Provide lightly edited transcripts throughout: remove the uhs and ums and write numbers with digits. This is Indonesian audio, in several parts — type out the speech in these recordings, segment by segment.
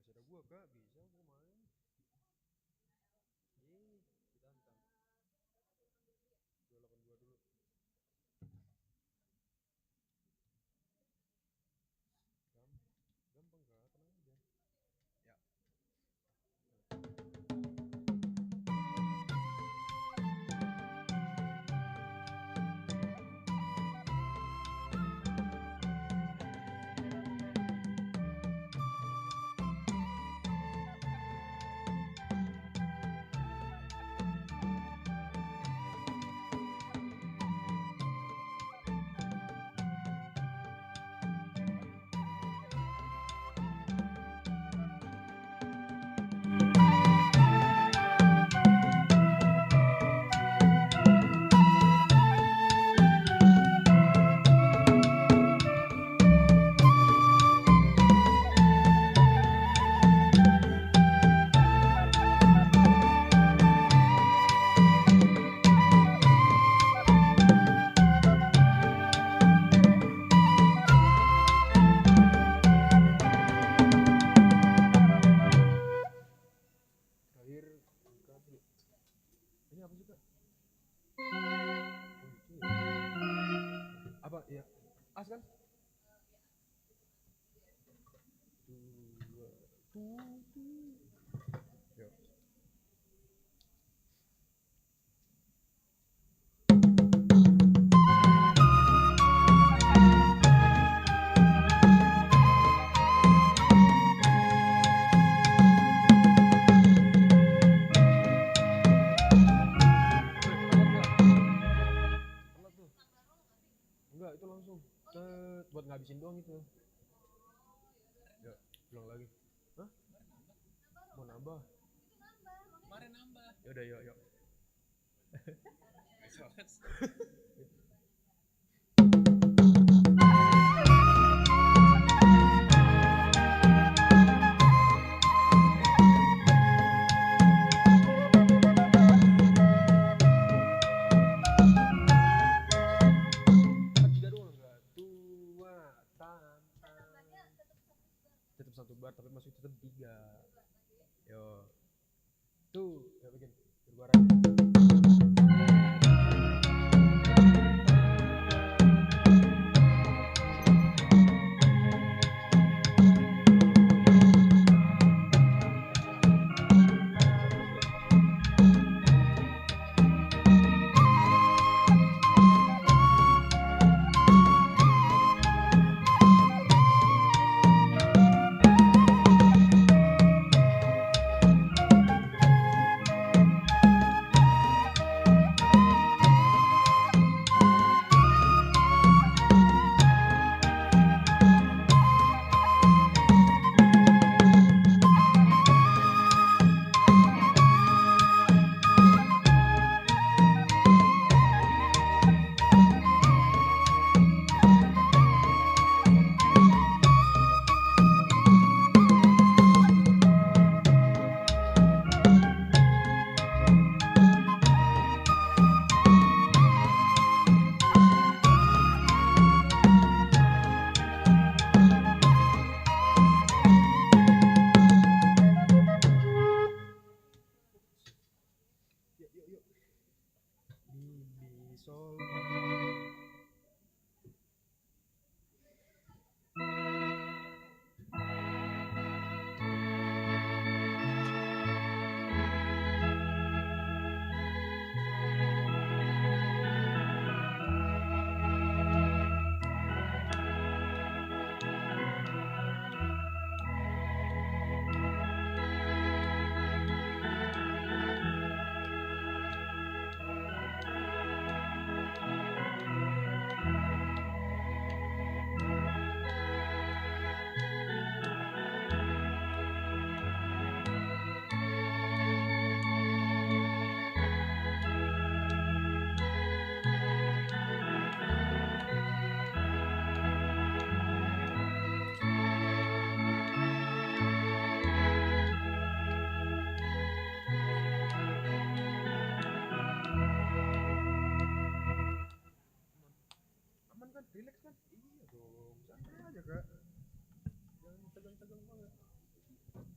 Masih ada gua kak, bisa gua main. Ditantang 282 dulu. Gampang kak, tenang aja. Ya. Ini apa sih kak? Apa ya? As kan? Yuk. Enggak, itu langsung buat ngabisin doang itu. Ya, ulang lagi. Hah? Mau nambah? Kemarin nambah. Yaudah, yuk. Tetap satu bar tapi masuk tetap 3. Yo. Tuh, ya bikin berbarang.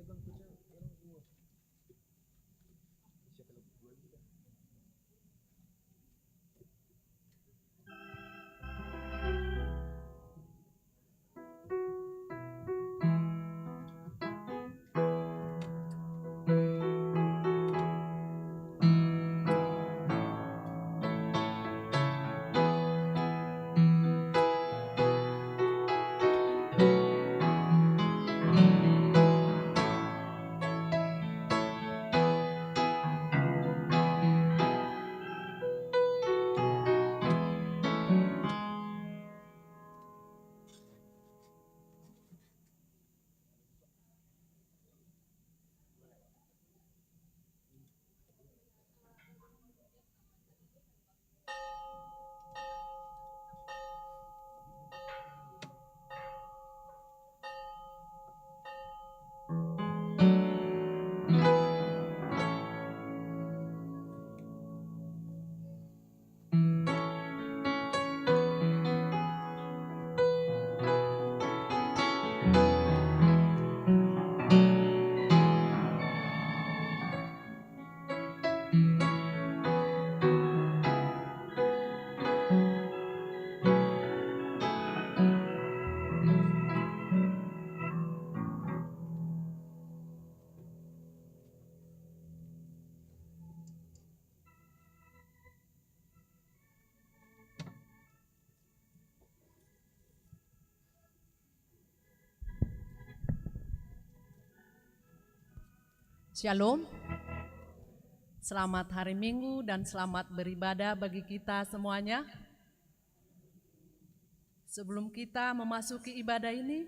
tegang tuh sekarang semua. Siapa lagi dua juga? Shalom, selamat hari Minggu dan selamat beribadah bagi kita semuanya. Sebelum kita memasuki ibadah ini,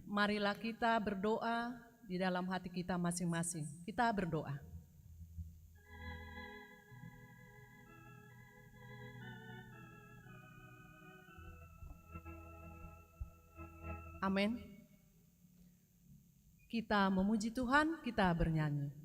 marilah kita berdoa di dalam hati kita masing-masing. Kita berdoa. Amin. Kita memuji Tuhan, kita bernyanyi.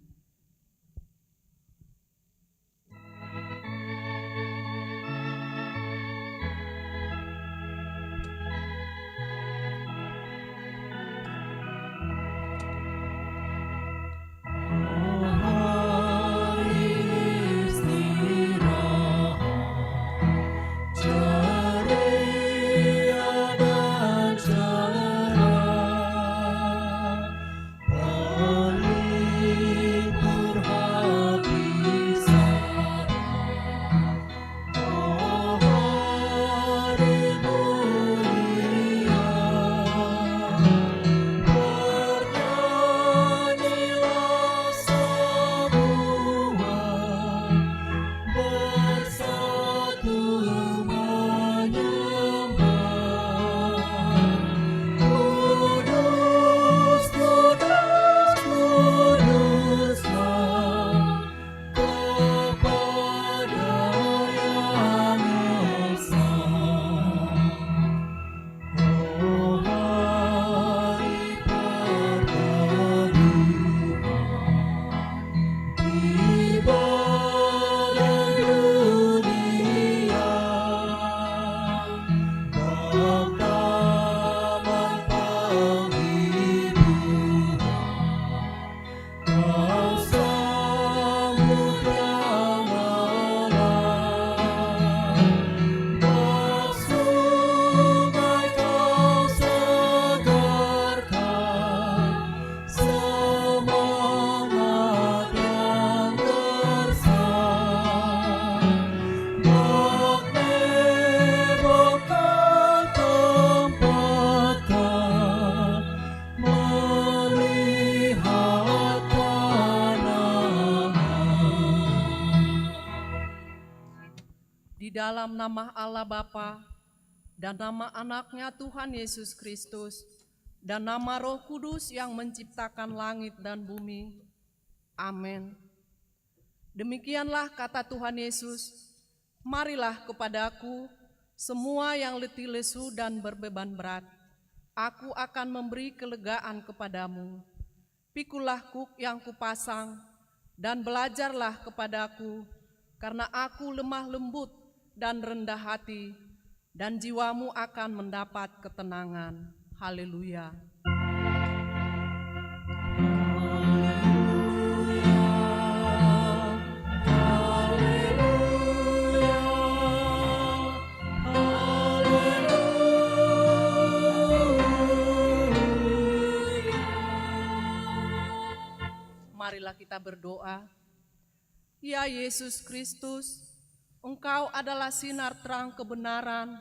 Dalam nama Allah Bapa dan nama anaknya Tuhan Yesus Kristus dan nama Roh Kudus yang menciptakan langit dan bumi. Amin. Demikianlah kata Tuhan Yesus, marilah kepadaku semua yang letih lesu dan berbeban berat, aku akan memberi kelegaan kepadamu. Pikulah kuk yang kupasang dan belajarlah kepadaku, karena aku lemah lembut dan rendah hati, dan jiwamu akan mendapat ketenangan. Haleluya. marilah kita berdoa. Ya Yesus Kristus, Engkau adalah sinar terang kebenaran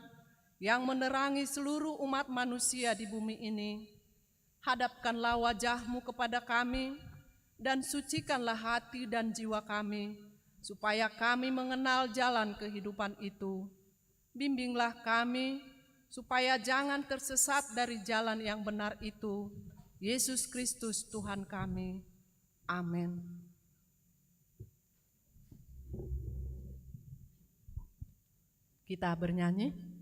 yang menerangi seluruh umat manusia di bumi ini. Hadapkanlah wajah-Mu kepada kami dan sucikanlah hati dan jiwa kami, supaya kami mengenal jalan kehidupan itu. Bimbinglah kami, supaya jangan tersesat dari jalan yang benar itu. Yesus Kristus Tuhan kami. Amin. Kita bernyanyi.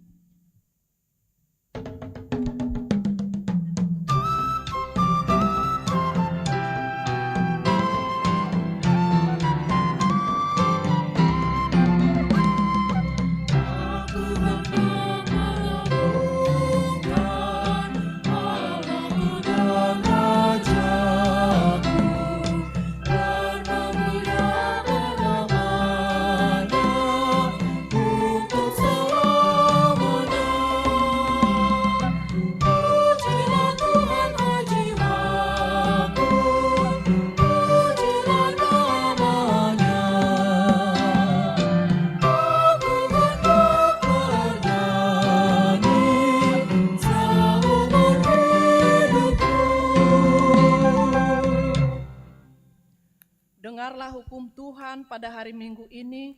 Dengarlah hukum Tuhan pada hari Minggu ini,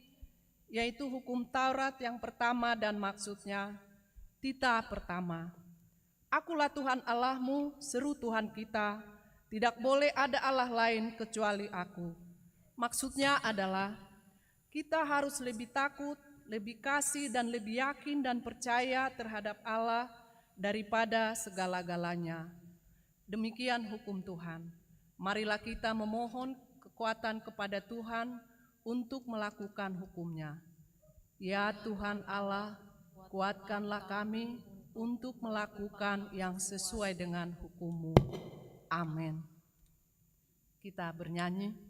yaitu hukum Taurat yang pertama dan maksudnya, titah pertama. Akulah Tuhan Allahmu, seru Tuhan kita, tidak boleh ada Allah lain kecuali aku. Maksudnya adalah, kita harus lebih takut, lebih kasih dan lebih yakin dan percaya terhadap Allah daripada segala-galanya. Demikian hukum Tuhan. Marilah kita memohon kekuatan kepada Tuhan untuk melakukan hukum-Nya. Ya Tuhan Allah, kuatkanlah kami untuk melakukan yang sesuai dengan hukum-Mu. Amin. Kita bernyanyi.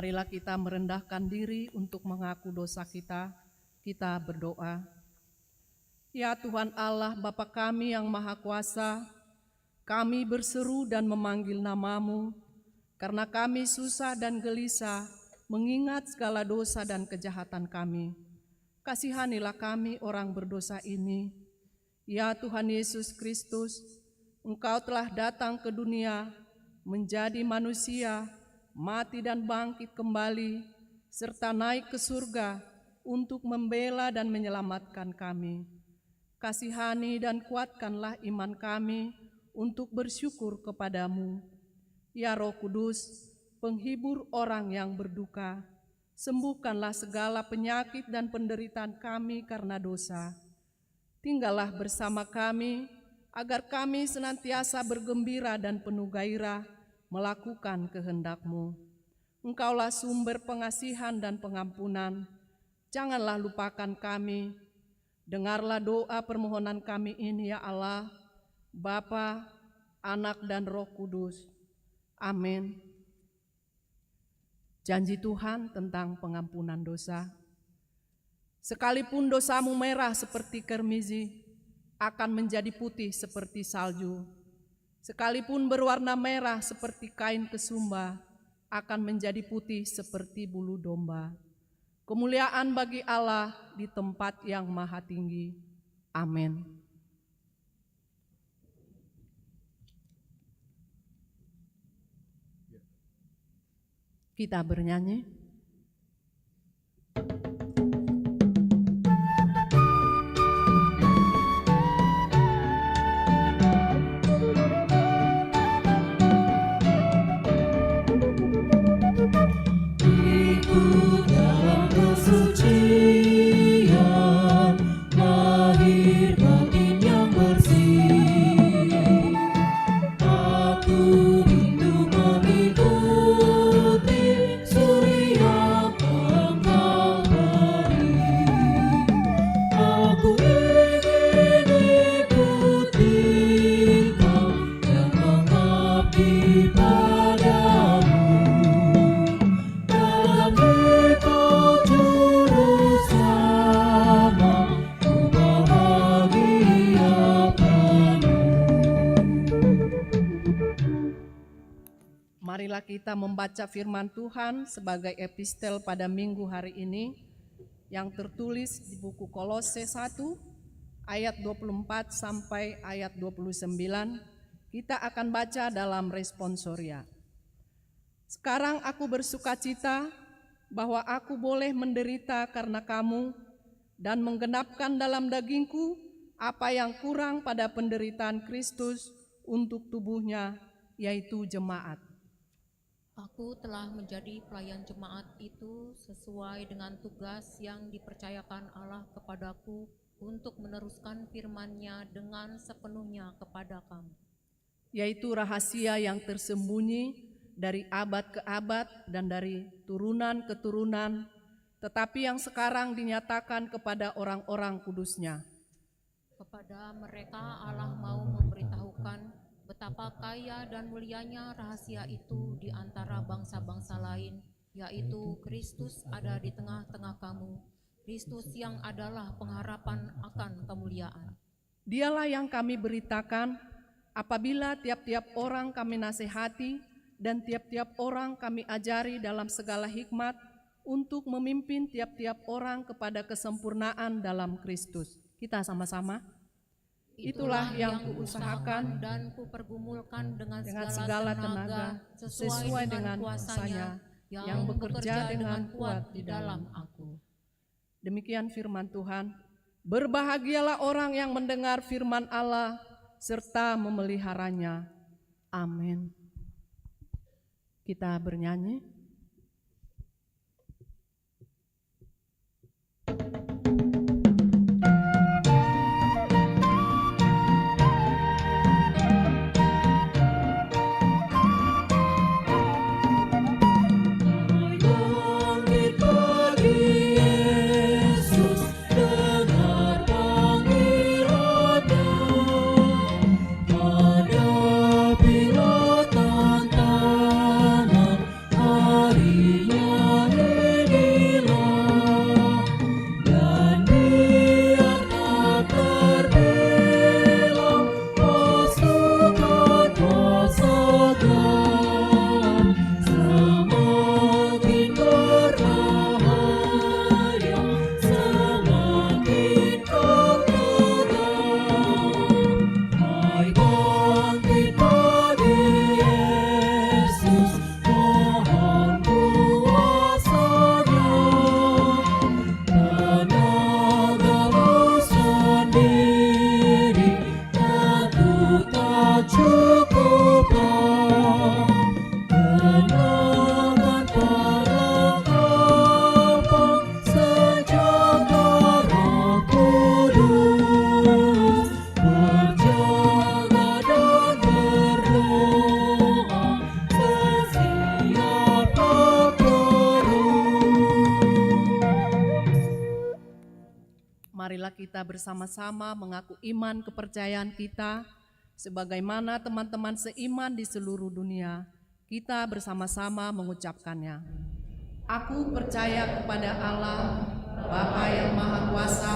Marilah kita merendahkan diri untuk mengaku dosa kita. Kita berdoa. Ya Tuhan Allah, Bapa kami yang Maha Kuasa, kami berseru dan memanggil nama-Mu, karena kami susah dan gelisah mengingat segala dosa dan kejahatan kami. Kasihanilah kami orang berdosa ini. Ya Tuhan Yesus Kristus, Engkau telah datang ke dunia, menjadi manusia, mati dan bangkit kembali, serta naik ke surga untuk membela dan menyelamatkan kami. Kasihani dan kuatkanlah iman kami untuk bersyukur kepadamu. Ya Roh Kudus, penghibur orang yang berduka, sembuhkanlah segala penyakit dan penderitaan kami karena dosa. Tinggallah bersama kami, agar kami senantiasa bergembira dan penuh gairah melakukan kehendak-Mu. Engkaulah sumber pengasihan dan pengampunan. Janganlah lupakan kami. Dengarlah doa permohonan kami ini ya Allah, Bapa, Anak, dan Roh Kudus. Amin. Janji Tuhan tentang pengampunan dosa. Sekalipun dosamu merah seperti kermizi, akan menjadi putih seperti salju. Sekalipun berwarna merah seperti kain kesumba, akan menjadi putih seperti bulu domba. Kemuliaan bagi Allah di tempat yang maha tinggi. Amin. Kita bernyanyi. Marilah kita membaca firman Tuhan sebagai epistel pada minggu hari ini yang tertulis di buku Kolose 1 ayat 24 sampai ayat 29. Kita akan baca dalam responsoria. Sekarang aku bersukacita bahwa aku boleh menderita karena kamu dan menggenapkan dalam dagingku apa yang kurang pada penderitaan Kristus untuk tubuhnya, yaitu jemaat. Aku telah menjadi pelayan jemaat itu sesuai dengan tugas yang dipercayakan Allah kepadaku untuk meneruskan firman-Nya dengan sepenuhnya kepada kamu. Yaitu rahasia yang tersembunyi dari abad ke abad dan dari turunan ke turunan, tetapi yang sekarang dinyatakan kepada orang-orang kudus-Nya. Kepada mereka Allah mau memberitahukan betapa kaya dan mulianya rahasia itu di antara bangsa-bangsa lain, yaitu Kristus ada di tengah-tengah kamu, Kristus yang adalah pengharapan akan kemuliaan. Dialah yang kami beritakan apabila tiap-tiap orang kami nasihati dan tiap-tiap orang kami ajari dalam segala hikmat untuk memimpin tiap-tiap orang kepada kesempurnaan dalam Kristus. Kita sama-sama. Itulah yang kuusahakan dan kupergumulkan dengan segala tenaga sesuai dengan kuasa-Nya yang bekerja dengan kuat di dalam aku. Demikian firman Tuhan. Berbahagialah orang yang mendengar firman Allah serta memeliharanya. Amin. Kita bernyanyi. Hadapilah tantangan marilah kita bersama-sama mengaku iman kepercayaan kita, sebagaimana teman-teman seiman di seluruh dunia. Kita bersama-sama mengucapkannya. Aku percaya kepada Allah, Bapa yang Maha Kuasa,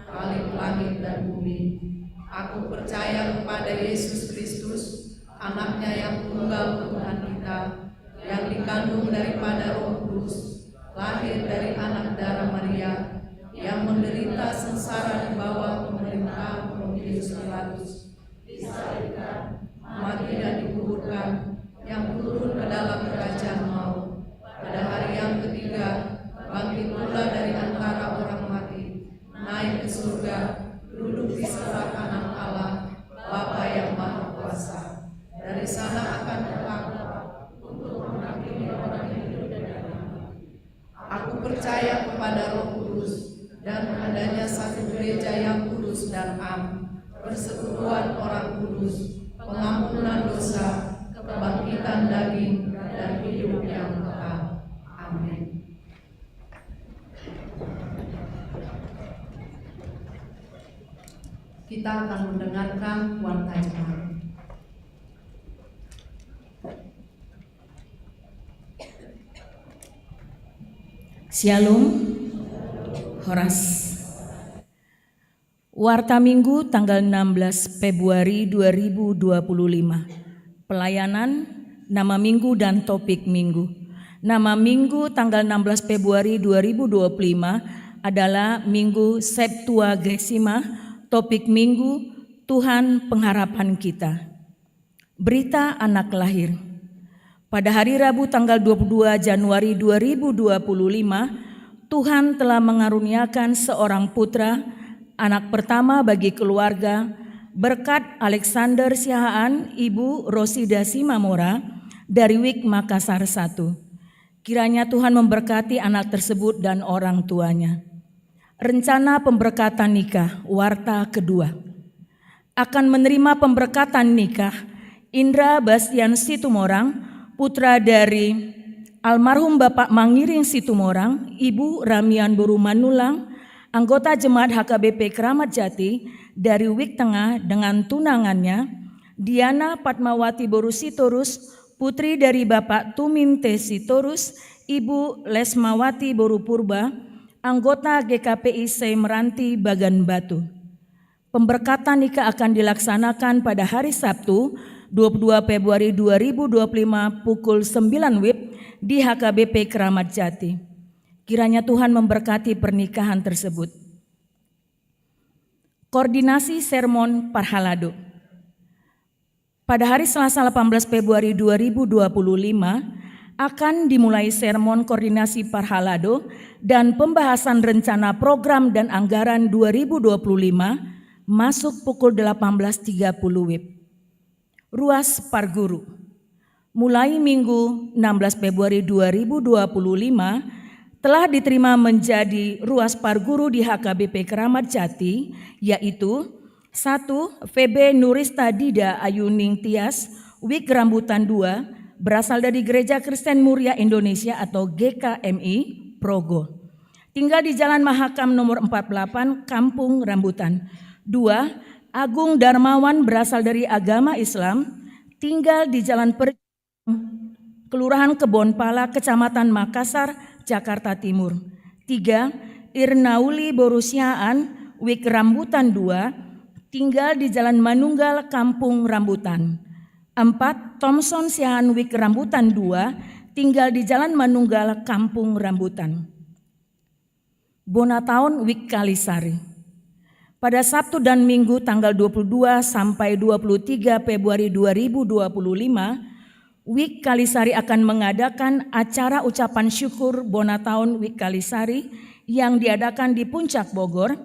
Khalik langit dan bumi. Aku percaya kepada Yesus Kristus, Anaknya yang tunggal Tuhan kita, yang dikandung daripada Roh Kudus, lahir dari anak darah Maria, yang menderita sengsara di bawah pemerintahan Pontius Pilatus, disalibkan, mati dan dikuburkan, yang turun ke dalam kerajaan maut, pada hari yang ketiga bangkit pula dari antara orang mati, naik ke surga, duduk di sebelah kanan Allah, Bapa yang Maha Kuasa. Dari sana akan datang untuk menghakimi orang hidup dan yang mati. Aku percaya kepada Roh Kudus dan adanya satu gereja yang kudus dan am, persekutuan orang kudus, pengampunan dosa, kebangkitan daging, dan hidup yang kekal. Amin. Kita akan mendengarkan warta jemaat. Shalom, Horas. Warta Minggu tanggal 16 Februari 2025. Pelayanan, nama minggu dan topik minggu. Nama minggu tanggal 16 Februari 2025 adalah Minggu Septuagesima. Topik minggu, Tuhan pengharapan kita. Berita anak lahir. Pada hari Rabu tanggal 22 Januari 2025, Tuhan telah mengaruniakan seorang putra, anak pertama bagi keluarga, berkat Alexander Siahaan, Ibu Rosida Simamora dari WIK Makassar 1. Kiranya Tuhan memberkati anak tersebut dan orang tuanya. Rencana pemberkatan nikah, warta kedua. Akan menerima pemberkatan nikah Indra Bastian Situmorang, putra dari almarhum Bapak Mangiring Situmorang, Ibu Ramian Buru Manulang, anggota Jemaat HKBP Keramat Jati dari WIK Tengah dengan tunangannya, Diana Padmawati Boru Sitorus, putri dari Bapak Tuminte Sitorus, Ibu Lesmawati Boru Purba, anggota GKPIC Meranti Bagan Batu. Pemberkatan nikah akan dilaksanakan pada hari Sabtu 22 Februari 2025 pukul 9 WIB di HKBP Keramat Jati. Kiranya Tuhan memberkati pernikahan tersebut. Koordinasi sermon Parhalado. Pada hari Selasa 18 Februari 2025 akan dimulai sermon koordinasi Parhalado dan pembahasan rencana program dan anggaran 2025 masuk pukul 18.30 WIB. Ruas Parguru. Mulai Minggu 16 Februari 2025 telah diterima menjadi Ruas Parguru di HKBP Keramat Jati, yaitu 1. VB Nurista Dida Ayuning Tias, WIK Rambutan 2, berasal dari Gereja Kristen Muria Indonesia atau GKMI, Progo. Tinggal di Jalan Mahakam nomor 48, Kampung Rambutan. 2. Agung Darmawan berasal dari agama Islam, tinggal di Jalan Kelurahan Kebonpala, Kecamatan Makassar, Jakarta Timur. 3. Irnauli Borusiaan, WIK Rambutan 2, tinggal di Jalan Manunggal, Kampung Rambutan. 4. Thomson Siahaan, WIK Rambutan 2, tinggal di Jalan Manunggal, Kampung Rambutan. Bonataun, WIK Kalisari. Pada Sabtu dan Minggu tanggal 22 sampai 23 Februari 2025, WIK Kalisari akan mengadakan acara ucapan syukur Bonataun WIK Kalisari yang diadakan di Puncak Bogor,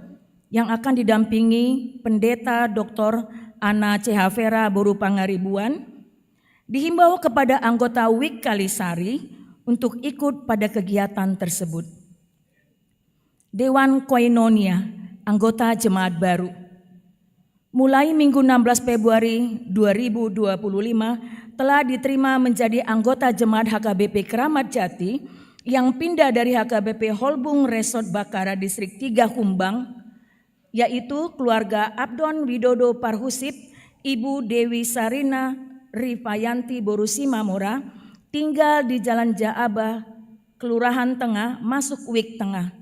yang akan didampingi Pendeta Dr. Ana C.H. Vera Boru Pangaribuan. Dihimbau kepada anggota WIK Kalisari untuk ikut pada kegiatan tersebut. Dewan Koinonia, anggota jemaat baru. Mulai Minggu 16 Februari 2025 telah diterima menjadi anggota jemaat HKBP Keramat Jati yang pindah dari HKBP Holbung Resort Bakara Distrik 3 Humbang yaitu keluarga Abdon Widodo Parhusip, Ibu Dewi Sarina Rifayanti Borusi Mamora, tinggal di Jalan Jaabah, Kelurahan Tengah, Masuk Wik Tengah.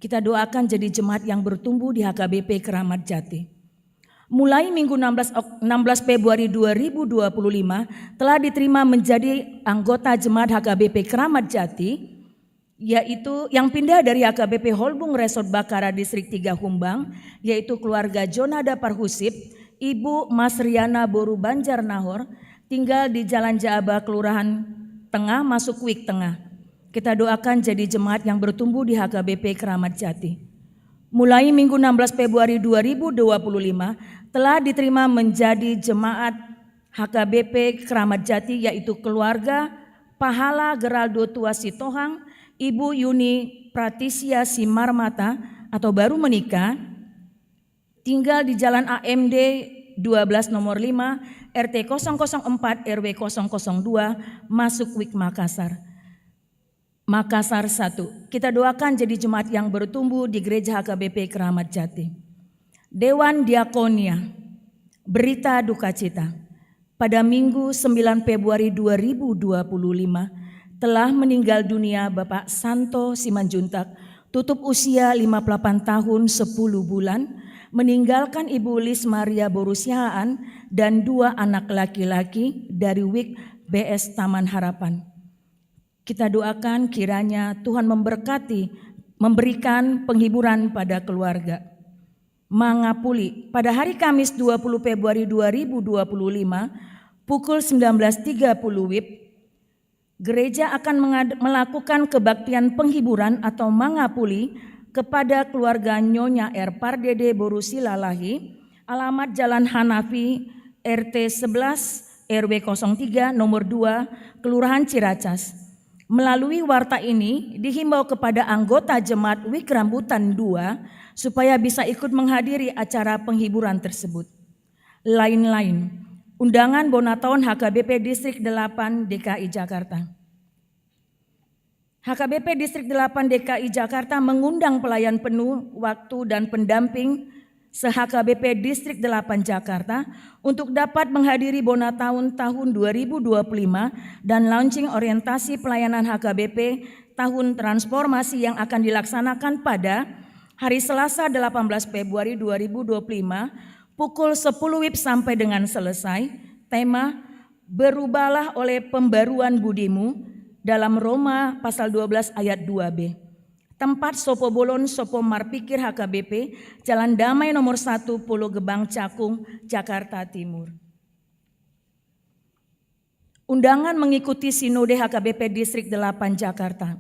Kita doakan jadi jemaat yang bertumbuh di HKBP Keramat Jati. Mulai Minggu 16 Februari 2025 telah diterima menjadi anggota jemaat HKBP Keramat Jati, yaitu yang pindah dari HKBP Holbung Resort Bakara Distrik 3 Humbang, yaitu keluarga Jonada Parhusip, Ibu Mas Riana Boru Banjar Nahor, tinggal di Jalan Jaabah, Kelurahan Tengah, Masuk Wik Tengah. Kita doakan jadi jemaat yang bertumbuh di HKBP Keramat Jati. Mulai Minggu 16 Februari 2025 telah diterima menjadi jemaat HKBP Keramat Jati, yaitu keluarga Pahala Geraldo Tua Sitohang, Ibu Yuni Pratisya Simarmata atau baru menikah, tinggal di Jalan AMD 12 nomor 5 RT 004 RW 002 Masuk Wik Makassar. Makassar 1. Kita doakan jadi jemaat yang bertumbuh di Gereja HKBP Keramat Jati. Dewan Diakonia, berita duka cita. Pada Minggu 9 Februari 2025 telah meninggal dunia Bapak Santo Simanjuntak, tutup usia 58 tahun 10 bulan, meninggalkan Ibu Lis Maria Borusiaan dan 2 anak laki-laki dari WIK BS Taman Harapan. Kita doakan kiranya Tuhan memberkati, memberikan penghiburan pada keluarga. Mangapuli, pada hari Kamis 20 Februari 2025 pukul 19.30 WIB, gereja akan melakukan kebaktian penghiburan atau mangapuli kepada keluarga Nyonya R. Pardede Borusi Lalahi, alamat Jalan Hanafi RT 11 RW 03 nomor 2 Kelurahan Ciracas. Melalui warta ini dihimbau kepada anggota jemaat WIK Rambutan 2 supaya bisa ikut menghadiri acara penghiburan tersebut. Lain-lain, undangan Bonataun HKBP Distrik 8 DKI Jakarta. HKBP Distrik 8 DKI Jakarta mengundang pelayan penuh waktu dan pendamping se-HKBP Distrik 8 Jakarta untuk dapat menghadiri Bonataun tahun 2025 dan launching orientasi pelayanan HKBP tahun transformasi yang akan dilaksanakan pada hari Selasa 18 Februari 2025 pukul 10 WIB sampai dengan selesai. Tema, berubahlah oleh pembaruan budimu, dalam Roma pasal 12 ayat 2b. Tempat Sopo Bolon Sopo Marpikir HKBP, Jalan Damai nomor 1 Pulau Gebang Cakung, Jakarta Timur. Undangan mengikuti Sinode HKBP Distrik 8 Jakarta.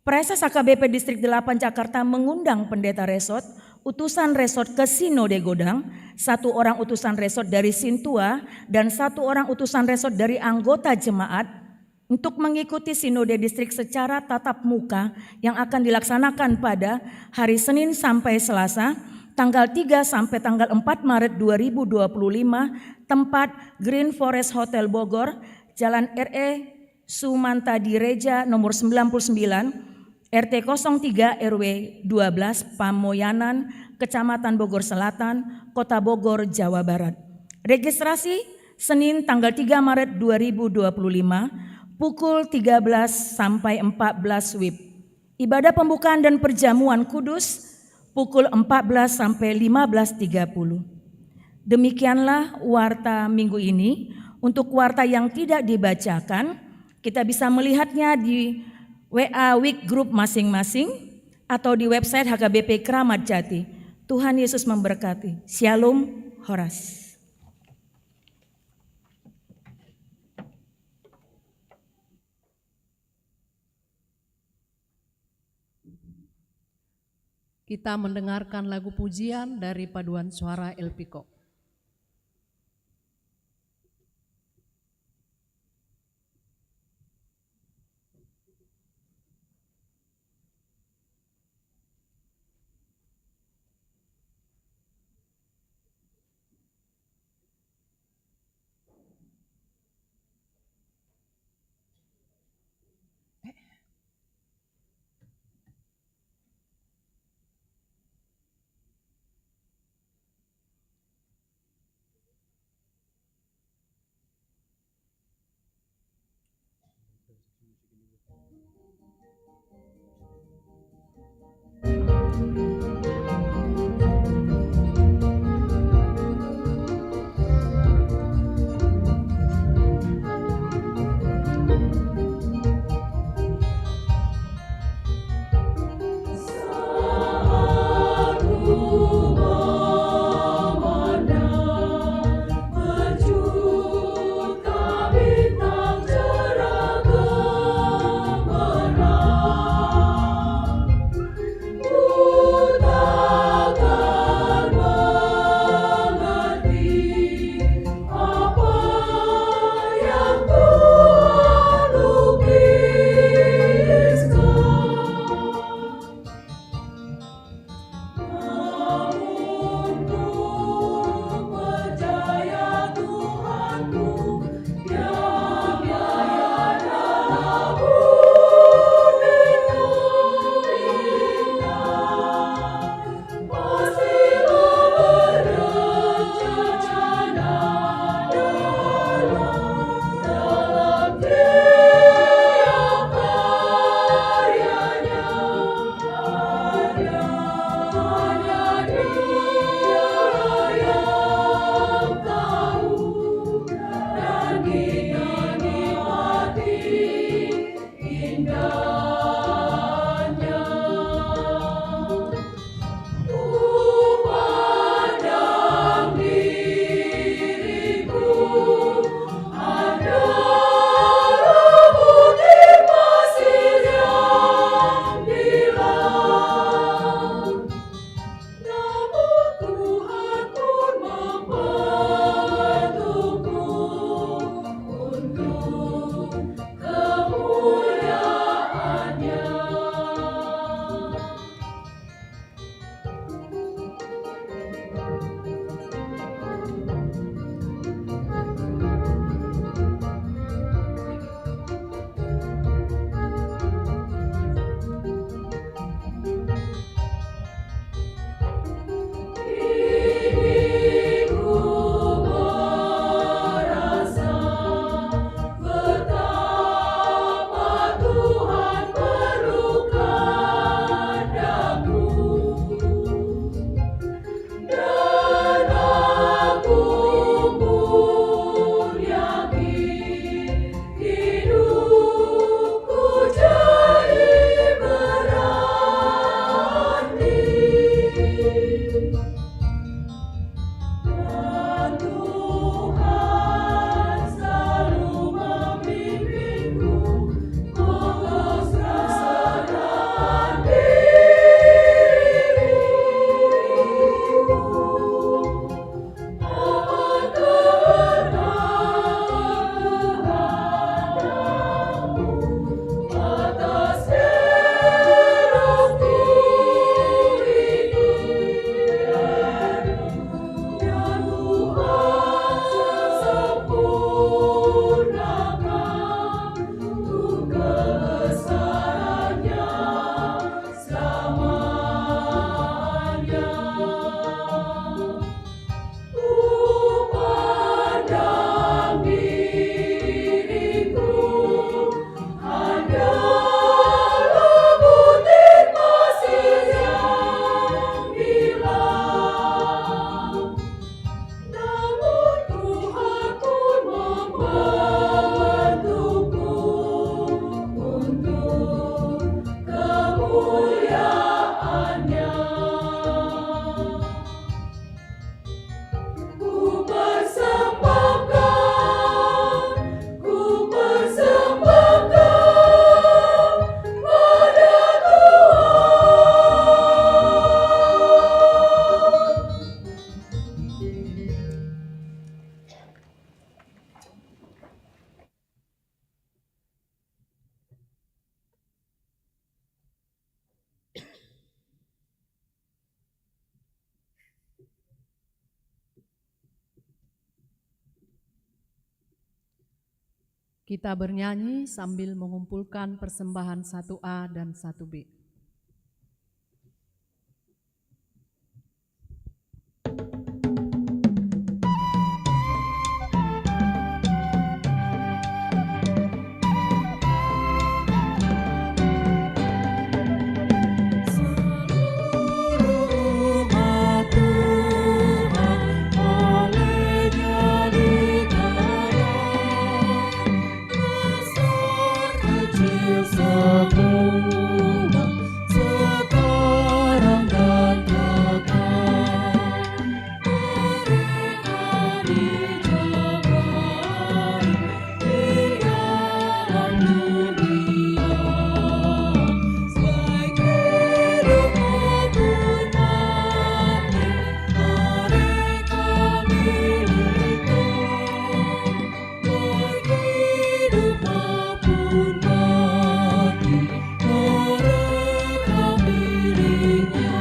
Preses HKBP Distrik 8 Jakarta mengundang pendeta resort, utusan resort ke Sinode Godang, 1 orang utusan resort dari Sintua dan 1 orang utusan resort dari anggota jemaat untuk mengikuti Sinode Distrik secara tatap muka yang akan dilaksanakan pada hari Senin sampai Selasa, tanggal 3 sampai tanggal 4 Maret 2025, tempat Green Forest Hotel Bogor, Jalan RE Sumanta Direja nomor 99, RT 03 RW 12 Pamoyanan, Kecamatan Bogor Selatan, Kota Bogor, Jawa Barat. Registrasi Senin tanggal 3 Maret 2025, pukul 13 sampai 14 WIB. Ibadah pembukaan dan perjamuan kudus pukul 14 sampai 15.30. Demikianlah warta minggu ini. Untuk warta yang tidak dibacakan, kita bisa melihatnya di WA WIK Group masing-masing atau di website HKBP Keramat Jati. Tuhan Yesus memberkati. Shalom, Horas. Kita mendengarkan lagu pujian dari paduan suara El Pico. Kita bernyanyi sambil mengumpulkan persembahan 1A dan 1B. Selalu kecil semua, sekarang dan kekal. Mereka dijagai di dalam dunia, baik hidup maupun mati, mereka miliknya. Baik hidup maupun mati, mereka miliknya.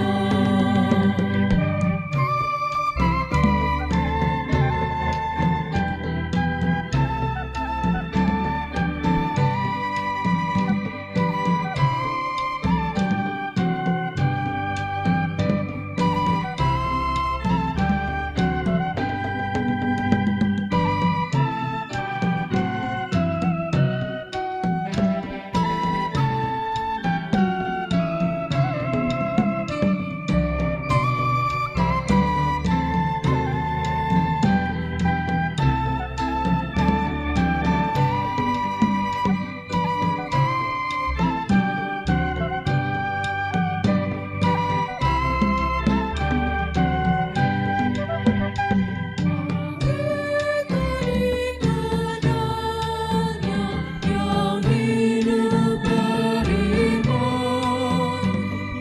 Yang hidup beriman,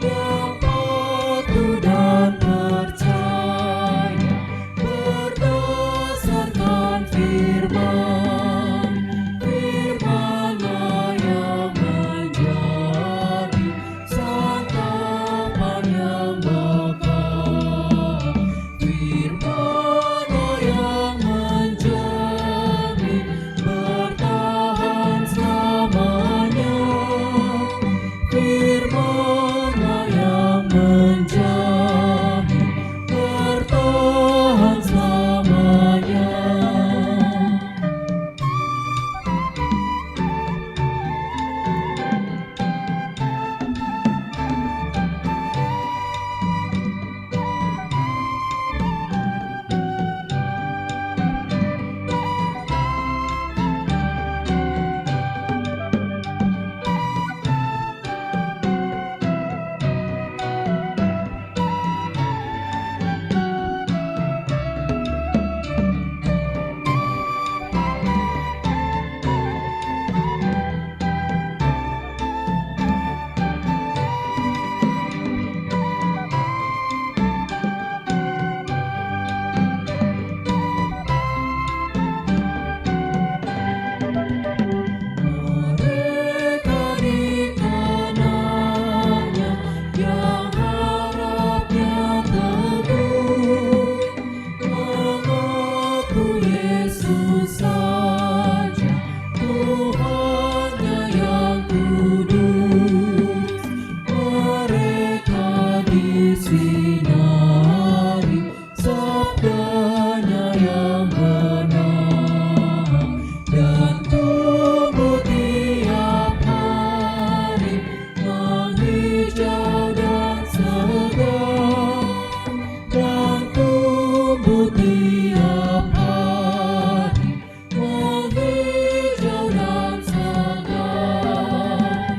yang patuh dan percaya berdasarkan firman, firman-Nya yang menjadi santapan yang bakal, firman-Nya yang menjamin bertahan selamanya, firman-Nya yang menjamin bertahan selamanya. Mereka dikenalnya yang harapnya teguh, mengaku Yesus saja Tuhannya yang kudus. Mereka disinari sabdanya yang benar, dan tumbuh tiap hari menghijau dan segar, dan tumbuh tiap hari menghijau dan segar.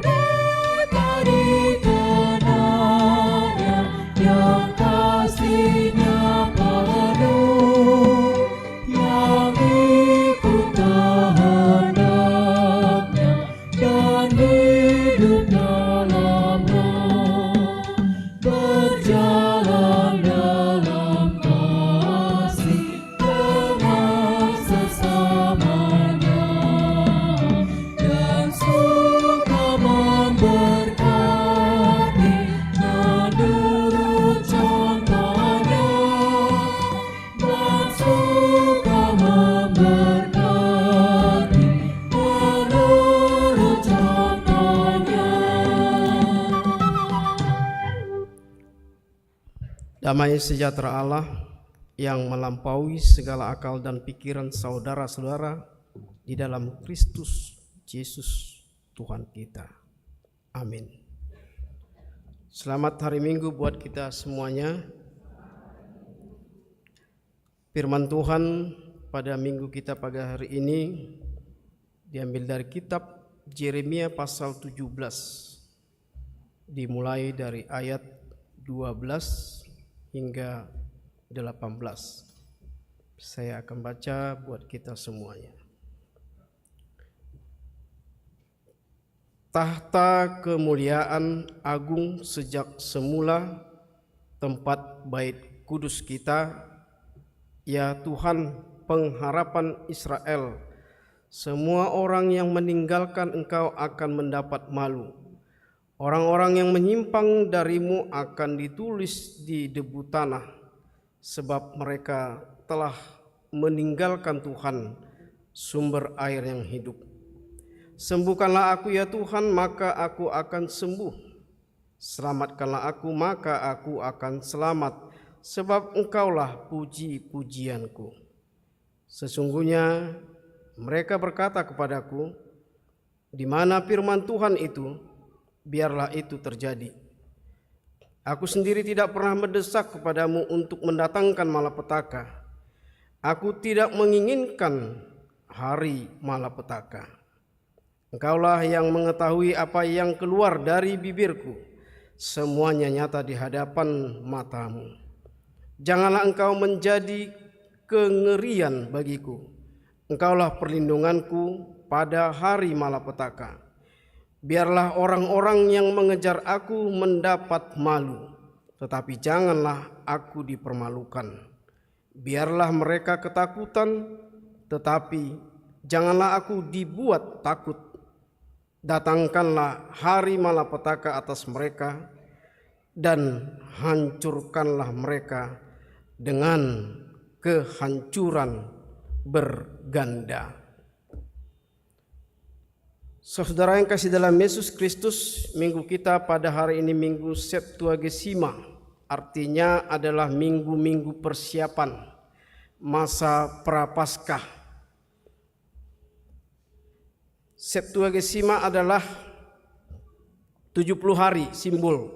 Mereka dikenalnya yang kasih-Nya penuh, yang ikut kehendak-Nya dan hidup dalam Roh, berjalan dalam kasih dengan sesamanya, dan suka memberkati menurut contohnya, dan suka memberkati menurut contohnya. Damai sejahtera Allah yang melampaui segala akal dan pikiran saudara-saudara di dalam Kristus Yesus Tuhan kita. Amin. Selamat hari Minggu buat kita semuanya. Firman Tuhan pada minggu kita pada hari ini diambil dari kitab Yeremia pasal 17 dimulai dari ayat 12 hingga 18. Saya akan baca buat kita semuanya. Tahta kemuliaan agung sejak semula, tempat bait kudus kita, ya Tuhan pengharapan Israel. Semua orang yang meninggalkan Engkau akan mendapat malu. Orang-orang yang menyimpang darimu akan ditulis di debu tanah, sebab mereka telah meninggalkan Tuhan, sumber air yang hidup. Sembuhkanlah aku ya Tuhan, maka aku akan sembuh. Selamatkanlah aku, maka aku akan selamat, sebab Engkaulah puji-pujianku. Sesungguhnya mereka berkata kepadaku, di mana firman Tuhan itu, biarlah itu terjadi. Aku sendiri tidak pernah mendesak kepadamu untuk mendatangkan malapetaka. Aku tidak menginginkan hari malapetaka. Engkaulah yang mengetahui apa yang keluar dari bibirku. Semuanya nyata di hadapan matamu. Janganlah engkau menjadi kengerian bagiku. Engkaulah perlindunganku pada hari malapetaka. Biarlah orang-orang yang mengejar aku mendapat malu, tetapi janganlah aku dipermalukan. Biarlah mereka ketakutan, tetapi janganlah aku dibuat takut. Datangkanlah hari malapetaka atas mereka, dan hancurkanlah mereka dengan kehancuran berganda. Saudara yang kasih dalam Yesus Kristus, minggu kita pada hari ini minggu Septuagesima, artinya adalah minggu-minggu persiapan masa Prapaskah. Septuagesima adalah 70 hari, simbol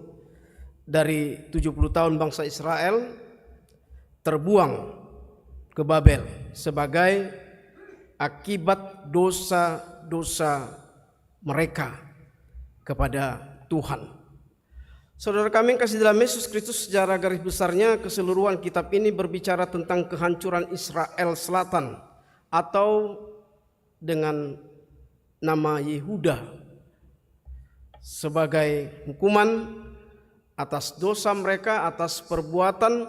dari 70 tahun bangsa Israel terbuang ke Babel sebagai akibat dosa-dosa mereka kepada Tuhan. Saudara kami yang kasih dalam Yesus Kristus, secara garis besarnya keseluruhan kitab ini berbicara tentang kehancuran Israel Selatan atau dengan nama Yehuda sebagai hukuman atas dosa mereka, atas perbuatan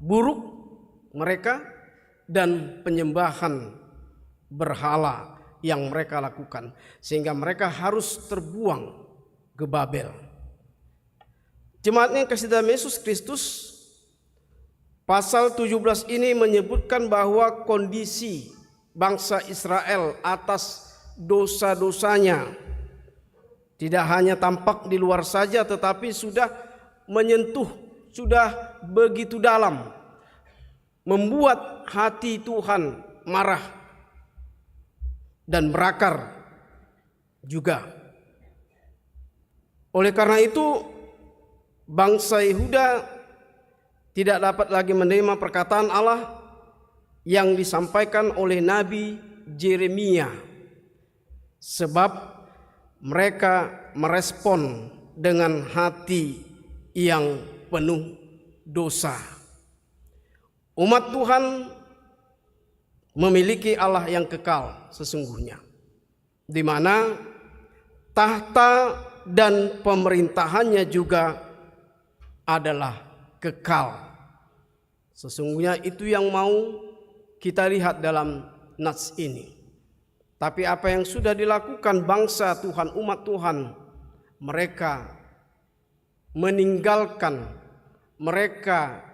buruk mereka dan penyembahan berhala yang mereka lakukan, sehingga mereka harus terbuang ke Babel. Jemaatnya kasih dalam Yesus Kristus, pasal 17 ini menyebutkan bahwa kondisi bangsa Israel atas dosa-dosanya tidak hanya tampak di luar saja, tetapi sudah menyentuh, sudah begitu dalam, membuat hati Tuhan marah dan berakar juga. Oleh karena itu, bangsa Yehuda tidak dapat lagi menerima perkataan Allah yang disampaikan oleh Nabi Yeremia, sebab mereka merespon dengan hati yang penuh dosa. Umat Tuhan memiliki Allah yang kekal sesungguhnya, di mana tahta dan pemerintahannya juga adalah kekal. Sesungguhnya itu yang mau kita lihat dalam nats ini. Tapi apa yang sudah dilakukan bangsa Tuhan, umat Tuhan, mereka meninggalkan, mereka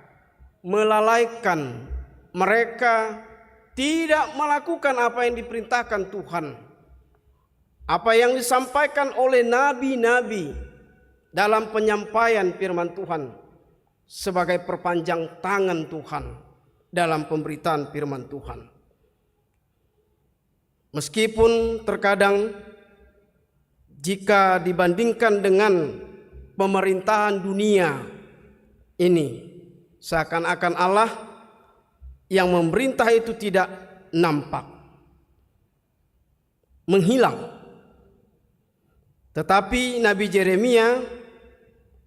melalaikan, mereka tidak melakukan apa yang diperintahkan Tuhan. Apa yang disampaikan oleh nabi-nabi dalam penyampaian firman Tuhan sebagai perpanjang tangan Tuhan dalam pemberitaan firman Tuhan. Meskipun terkadang jika dibandingkan dengan pemerintahan dunia ini, seakan-akan Allah yang memerintah itu tidak nampak, menghilang Tetapi Nabi Yeremia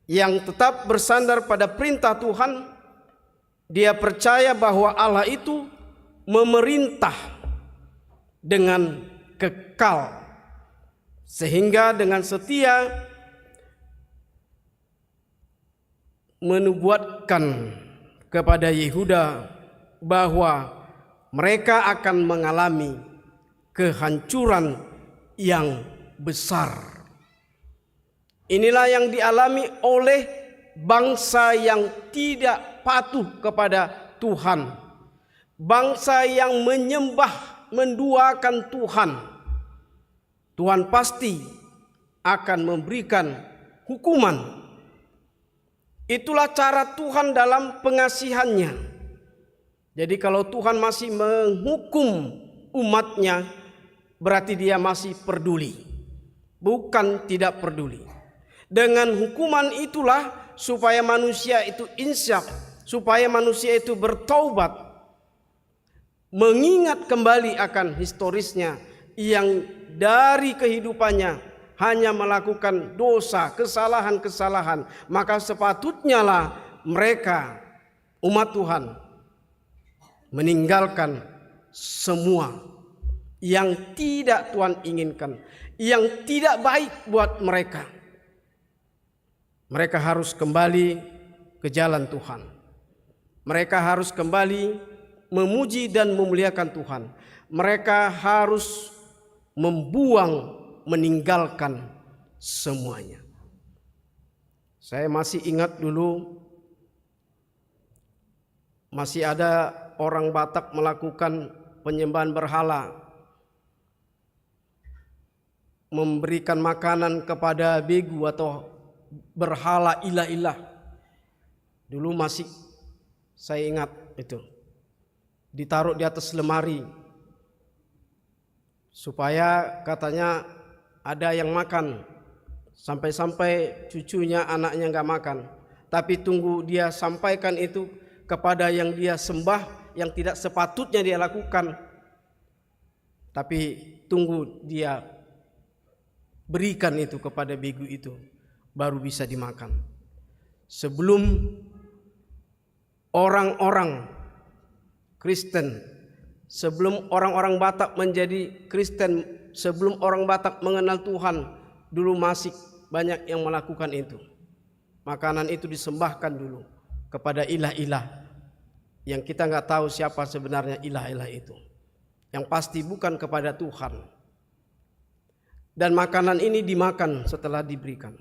yang tetap bersandar pada perintah Tuhan, dia percaya bahwa Allah itu memerintah dengan kekal, sehingga dengan setia menubuatkan kepada Yehuda bahwa mereka akan mengalami kehancuran yang besar. Inilah yang dialami oleh bangsa yang tidak patuh kepada Tuhan, bangsa yang menyembah, menduakan Tuhan. Tuhan pasti akan memberikan hukuman. Itulah cara Tuhan dalam pengasihannya. Jadi kalau Tuhan masih menghukum umatnya, berarti dia masih peduli, bukan tidak peduli. Dengan hukuman itulah supaya manusia itu insyaf, supaya manusia itu bertaubat, mengingat kembali akan historisnya yang dari kehidupannya hanya melakukan dosa, kesalahan-kesalahan. Maka sepatutnya lah mereka, umat Tuhan, meninggalkan semua yang tidak Tuhan inginkan, yang tidak baik buat mereka. Mereka harus kembali ke jalan Tuhan. Mereka harus kembali memuji dan memuliakan Tuhan. Mereka harus membuang, meninggalkan semuanya. Saya masih ingat dulu masih ada orang Batak melakukan penyembahan berhala, memberikan makanan kepada begu atau berhala ilah-ilah. Dulu masih saya ingat itu, ditaruh di atas lemari supaya katanya ada yang makan, sampai-sampai cucunya, anaknya nggak makan. Tapi tunggu dia sampaikan itu kepada yang dia sembah, yang tidak sepatutnya dia lakukan. Tapi tunggu dia berikan itu kepada begu itu, baru bisa dimakan. Sebelum orang-orang Kristen, sebelum orang-orang Batak menjadi Kristen, sebelum orang Batak mengenal Tuhan, dulu masih banyak yang melakukan itu. Makanan itu disembahkan dulu kepada ilah-ilah yang kita nggak tahu siapa sebenarnya ilah-ilah itu. Yang pasti bukan kepada Tuhan. Dan makanan ini dimakan setelah diberikan.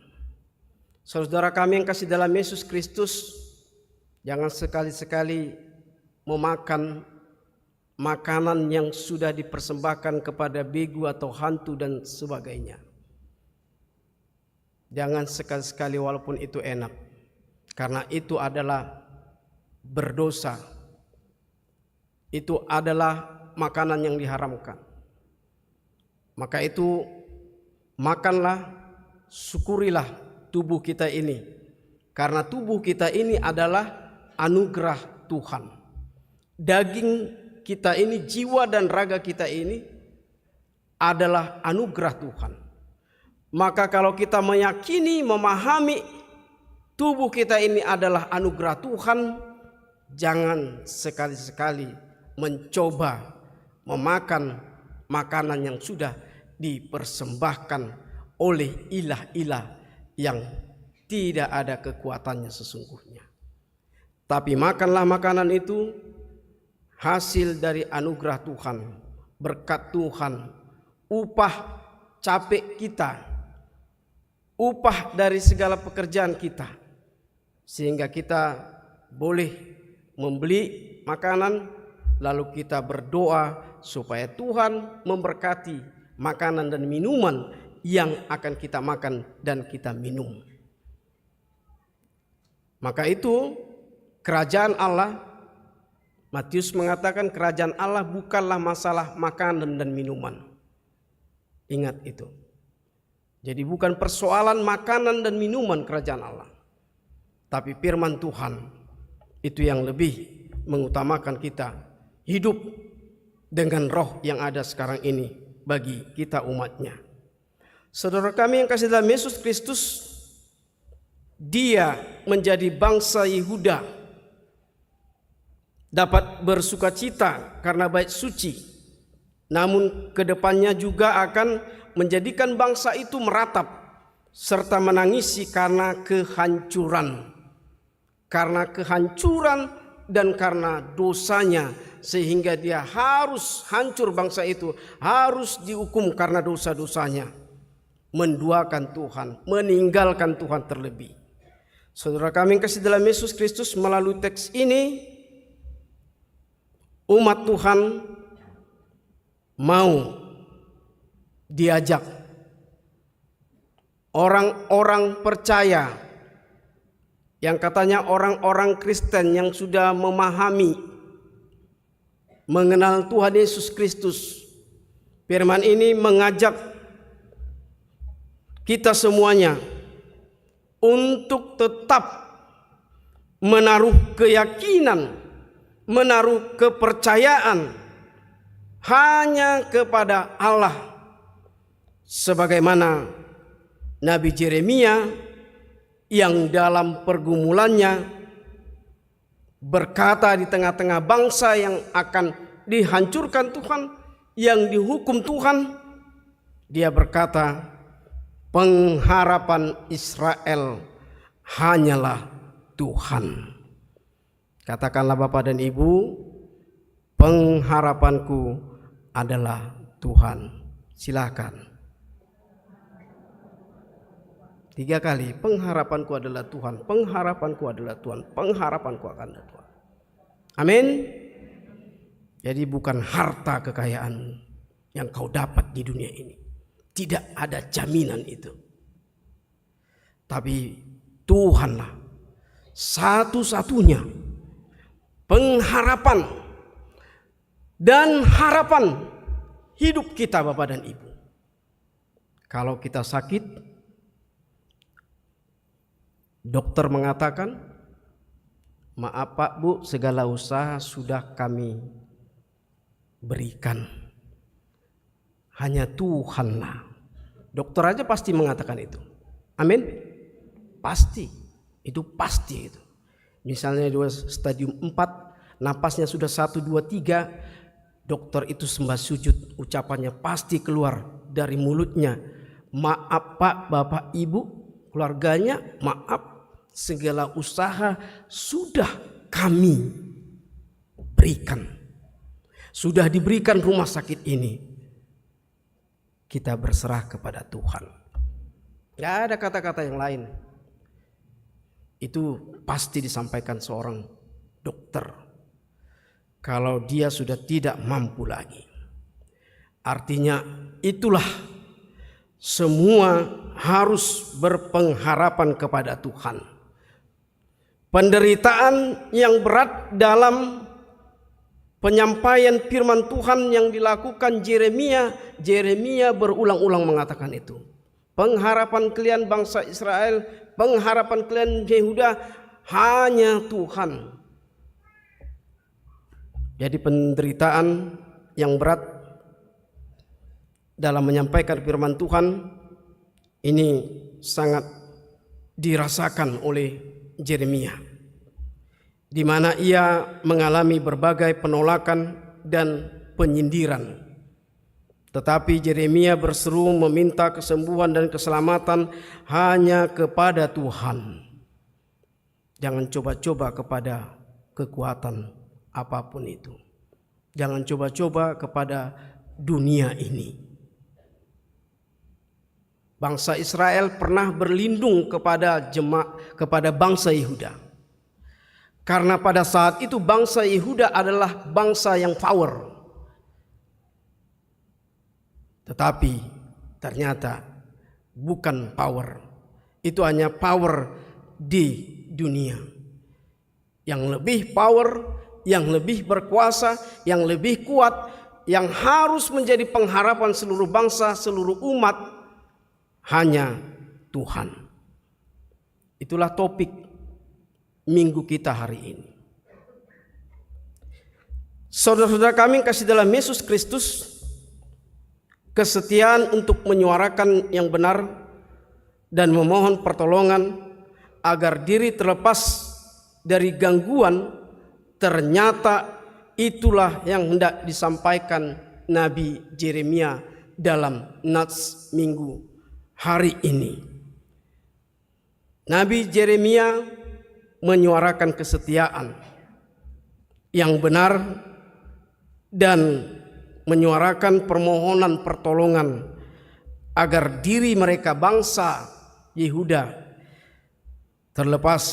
Saudara kami yang kasih dalam Yesus Kristus, jangan sekali-sekali memakan makanan yang sudah dipersembahkan kepada begu atau hantu dan sebagainya. Jangan sekali-sekali walaupun itu enak, karena itu adalah berdosa. Itu adalah makanan yang diharamkan. Maka itu makanlah, syukurilah tubuh kita ini, karena tubuh kita ini adalah anugerah Tuhan. Daging kita ini, jiwa dan raga kita ini adalah anugerah Tuhan. Maka kalau kita meyakini, memahami tubuh kita ini adalah anugerah Tuhan, jangan sekali-sekali mencoba memakan makanan yang sudah dipersembahkan oleh ilah-ilah yang tidak ada kekuatannya sesungguhnya. Tapi makanlah makanan itu hasil dari anugerah Tuhan, berkat Tuhan, upah capek kita, upah dari segala pekerjaan kita, sehingga kita boleh membeli makanan, lalu kita berdoa supaya Tuhan memberkati makanan dan minuman yang akan kita makan dan kita minum. Maka itu kerajaan Allah, Matius mengatakan kerajaan Allah bukanlah masalah makanan dan minuman. Ingat itu. Jadi bukan persoalan makanan dan minuman kerajaan Allah, tapi firman Tuhan itu yang lebih mengutamakan kita hidup dengan roh yang ada sekarang ini bagi kita umatnya. Saudara kami yang kasih dalam Yesus Kristus, dia menjadi bangsa Yehuda dapat bersukacita karena bait suci, namun kedepannya juga akan menjadikan bangsa itu meratap serta menangisi karena kehancuran dan karena dosanya, sehingga dia harus hancur. Bangsa itu harus dihukum karena dosa-dosanya, menduakan Tuhan, meninggalkan Tuhan terlebih. Saudara kami yang kasih dalam Yesus Kristus, melalui teks ini umat Tuhan mau diajak orang-orang percaya yang katanya orang-orang Kristen yang sudah memahami, mengenal Tuhan Yesus Kristus. Firman ini mengajak kita semuanya untuk tetap menaruh keyakinan, menaruh kepercayaan hanya kepada Allah, sebagaimana Nabi Yeremia yang dalam pergumulannya berkata di tengah-tengah bangsa yang akan dihancurkan Tuhan, yang dihukum Tuhan, dia berkata, pengharapan Israel hanyalah Tuhan. Katakanlah Bapak dan Ibu, pengharapanku adalah Tuhan. Silakan. 3 kali, pengharapanku adalah Tuhan, pengharapanku adalah Tuhan, pengharapanku akan ada Tuhan. Amin. Jadi bukan harta kekayaan yang kau dapat di dunia ini, tidak ada jaminan itu. Tapi Tuhanlah satu-satunya pengharapan dan harapan hidup kita, Bapak dan Ibu. Kalau kita sakit, dokter mengatakan, maaf Pak Bu, segala usaha sudah kami berikan, hanya Tuhanlah. Dokter aja pasti mengatakan itu. Amin. Pasti. Itu pasti itu. Misalnya di stadium 4, napasnya sudah 1, 2, 3, dokter itu sembah sujud, ucapannya pasti keluar dari mulutnya, maaf Pak, Bapak, Ibu, keluarganya, maaf, segala usaha sudah kami berikan. Sudah diberikan rumah sakit ini. Kita berserah kepada Tuhan. Gak ada kata-kata yang lain. Itu pasti disampaikan seorang dokter kalau dia sudah tidak mampu lagi. Artinya itulah, semua harus berpengharapan kepada Tuhan. Penderitaan yang berat dalam penyampaian firman Tuhan yang dilakukan Yeremia berulang-ulang mengatakan itu. Pengharapan kalian bangsa Israel, pengharapan kalian Yehuda hanya Tuhan. Jadi penderitaan yang berat dalam menyampaikan firman Tuhan ini sangat dirasakan oleh Yeremia, di mana ia mengalami berbagai penolakan dan penyindiran. Tetapi Yeremia berseru meminta kesembuhan dan keselamatan hanya kepada Tuhan. Jangan coba-coba kepada kekuatan apapun itu. Jangan coba-coba kepada dunia ini. Bangsa Israel pernah berlindung kepada bangsa Yehuda. Karena pada saat itu bangsa Yehuda adalah bangsa yang power. Tetapi ternyata bukan power. Itu hanya power di dunia. Yang lebih power, yang lebih berkuasa, yang lebih kuat, yang harus menjadi pengharapan seluruh bangsa, seluruh umat, hanya Tuhan. Itulah topik minggu kita hari ini. Saudara-saudara kami kasih dalam Yesus Kristus, kesetiaan untuk menyuarakan yang benar dan memohon pertolongan agar diri terlepas dari gangguan, ternyata itulah yang hendak disampaikan Nabi Yeremia dalam Nats Minggu hari ini. Nabi Yeremia menyuarakan kesetiaan yang benar dan menyuarakan permohonan pertolongan agar diri mereka bangsa Yehuda terlepas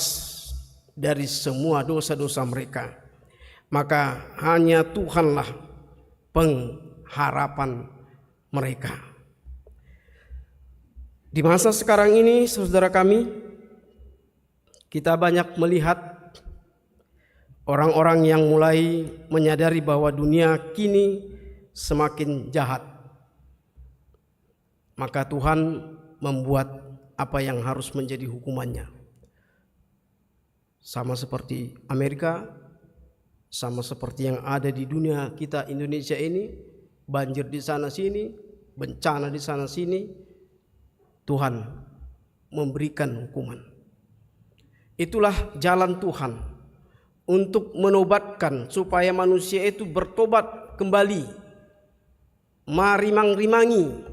dari semua dosa-dosa mereka. Maka hanya Tuhanlah pengharapan mereka. Di masa sekarang ini, saudara kami, kita banyak melihat orang-orang yang mulai menyadari bahwa dunia kini semakin jahat. Maka Tuhan membuat apa yang harus menjadi hukumannya. Sama seperti Amerika, sama seperti yang ada di dunia kita Indonesia ini, banjir di sana sini, bencana di sana sini, Tuhan memberikan hukuman. Itulah jalan Tuhan untuk menobatkan supaya manusia itu bertobat kembali, marimang-rimangi,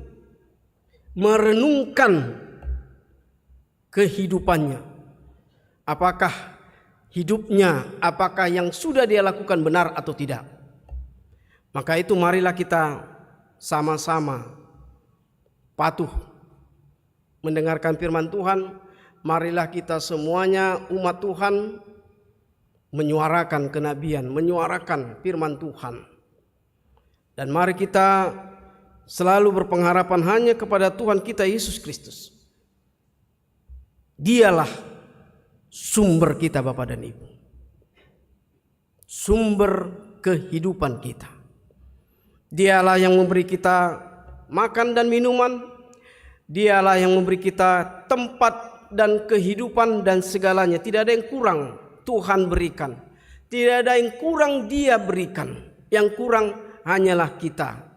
merenungkan kehidupannya. Apakah hidupnya, apakah yang sudah dia lakukan benar atau tidak. Maka itu marilah kita sama-sama patuh mendengarkan firman Tuhan. Marilah kita semuanya umat Tuhan menyuarakan kenabian, menyuarakan firman Tuhan. Dan mari kita selalu berpengharapan hanya kepada Tuhan kita Yesus Kristus. Dialah sumber kita Bapa dan Ibu, sumber kehidupan kita. Dialah yang memberi kita makan dan minuman. Dialah yang memberi kita tempat dan kehidupan dan segalanya. Tidak ada yang kurang Tuhan berikan. Tidak ada yang kurang Dia berikan. Yang kurang hanyalah kita.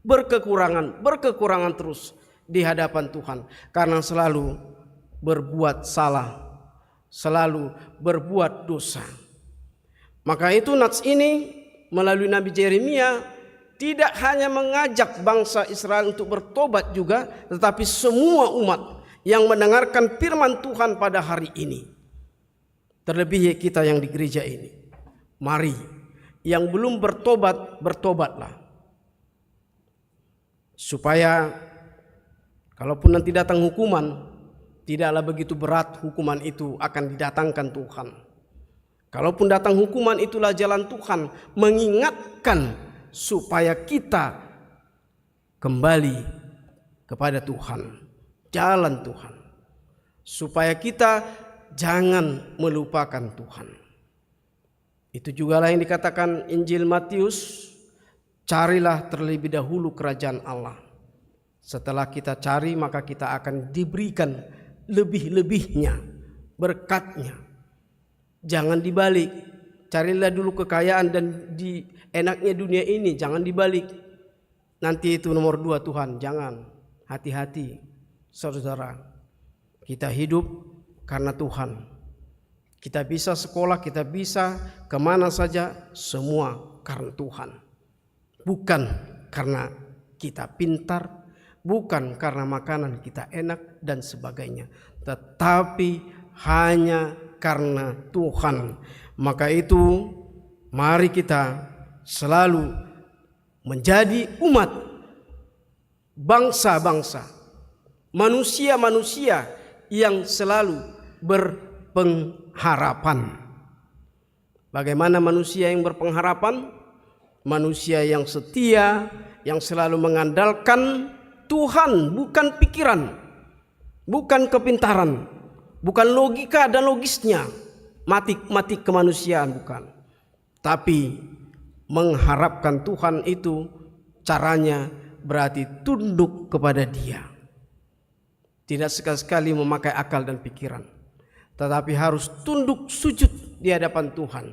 Berkekurangan terus di hadapan Tuhan. Karena selalu berbuat salah, selalu berbuat dosa. Maka itu nats ini melalui Nabi Yeremia tidak hanya mengajak bangsa Israel untuk bertobat juga, tetapi semua umat yang mendengarkan firman Tuhan pada hari ini. Terlebih kita yang di gereja ini. Mari, yang belum bertobat, bertobatlah. Supaya kalaupun nanti datang hukuman, tidaklah begitu berat hukuman itu akan didatangkan Tuhan. Kalaupun datang hukuman, itulah jalan Tuhan mengingatkan supaya kita kembali kepada Tuhan. Jalan Tuhan, supaya kita jangan melupakan Tuhan. Itu juga lah yang dikatakan Injil Matius, carilah terlebih dahulu kerajaan Allah. Setelah kita cari, maka kita akan diberikan lebih-lebihnya, berkatnya. Jangan dibalik, carilah dulu kekayaan dan di enaknya dunia ini, jangan dibalik. Nanti itu nomor 2 Tuhan, jangan. Hati-hati. Saudara, kita hidup karena Tuhan. Kita bisa sekolah, kita bisa kemana saja, semua karena Tuhan. Bukan karena kita pintar, bukan karena makanan kita enak dan sebagainya, tetapi hanya karena Tuhan. Maka itu mari kita selalu menjadi umat, bangsa-bangsa, manusia-manusia yang selalu berpengharapan. Bagaimana manusia yang berpengharapan? Manusia yang setia, yang selalu mengandalkan Tuhan, bukan pikiran, bukan kepintaran, bukan logika dan logisnya, matik kemanusiaan, bukan. Tapi mengharapkan Tuhan itu caranya berarti tunduk kepada Dia. Tidak sekali-sekali memakai akal dan pikiran, tetapi harus tunduk sujud di hadapan Tuhan,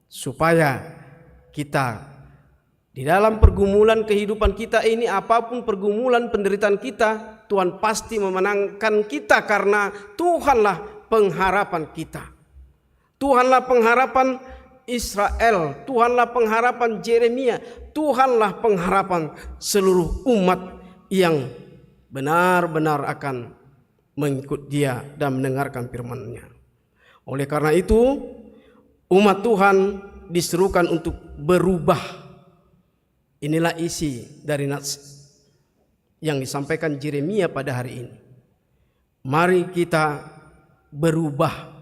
supaya kita Di dalam pergumulan kehidupan kita ini, apapun pergumulan penderitaan kita, Tuhan pasti memenangkan kita karena Tuhanlah pengharapan kita. Tuhanlah pengharapan Israel, Tuhanlah pengharapan Yeremia, Tuhanlah pengharapan seluruh umat yang benar-benar akan mengikut Dia dan mendengarkan firman-Nya. Oleh karena itu, umat Tuhan diserukan untuk berubah. Inilah isi dari nats yang disampaikan Yeremia pada hari ini. Mari kita berubah,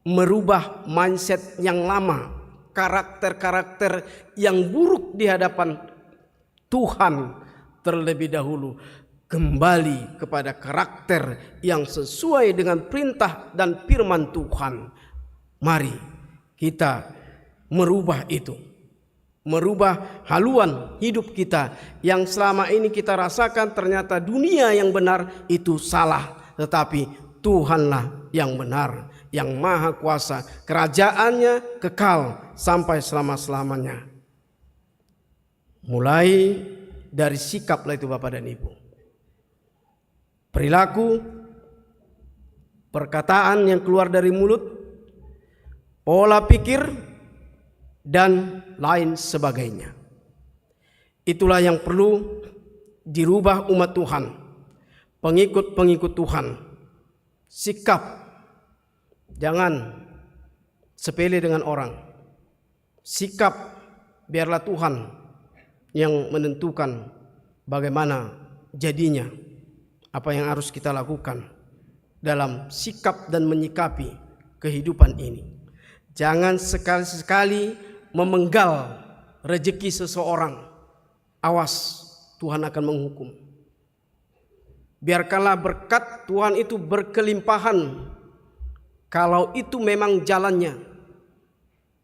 merubah mindset yang lama, karakter-karakter yang buruk di hadapan Tuhan terlebih dahulu, kembali kepada karakter yang sesuai dengan perintah dan firman Tuhan. Mari kita merubah itu, merubah haluan hidup kita yang selama ini kita rasakan ternyata dunia yang benar itu salah, tetapi Tuhanlah yang benar, yang maha kuasa, kerajaannya kekal sampai selama-selamanya. Mulai dari sikap lah itu Bapak dan Ibu, perilaku, perkataan yang keluar dari mulut, pola pikir, dan lain sebagainya. Itulah yang perlu dirubah umat Tuhan, pengikut-pengikut Tuhan. Sikap, jangan sepele dengan orang. Sikap, biarlah Tuhan yang menentukan bagaimana jadinya, apa yang harus kita lakukan dalam sikap dan menyikapi kehidupan ini. Jangan sekali-sekali memenggal rezeki seseorang. Awas, Tuhan akan menghukum. Biarkanlah berkat Tuhan itu berkelimpahan kalau itu memang jalannya.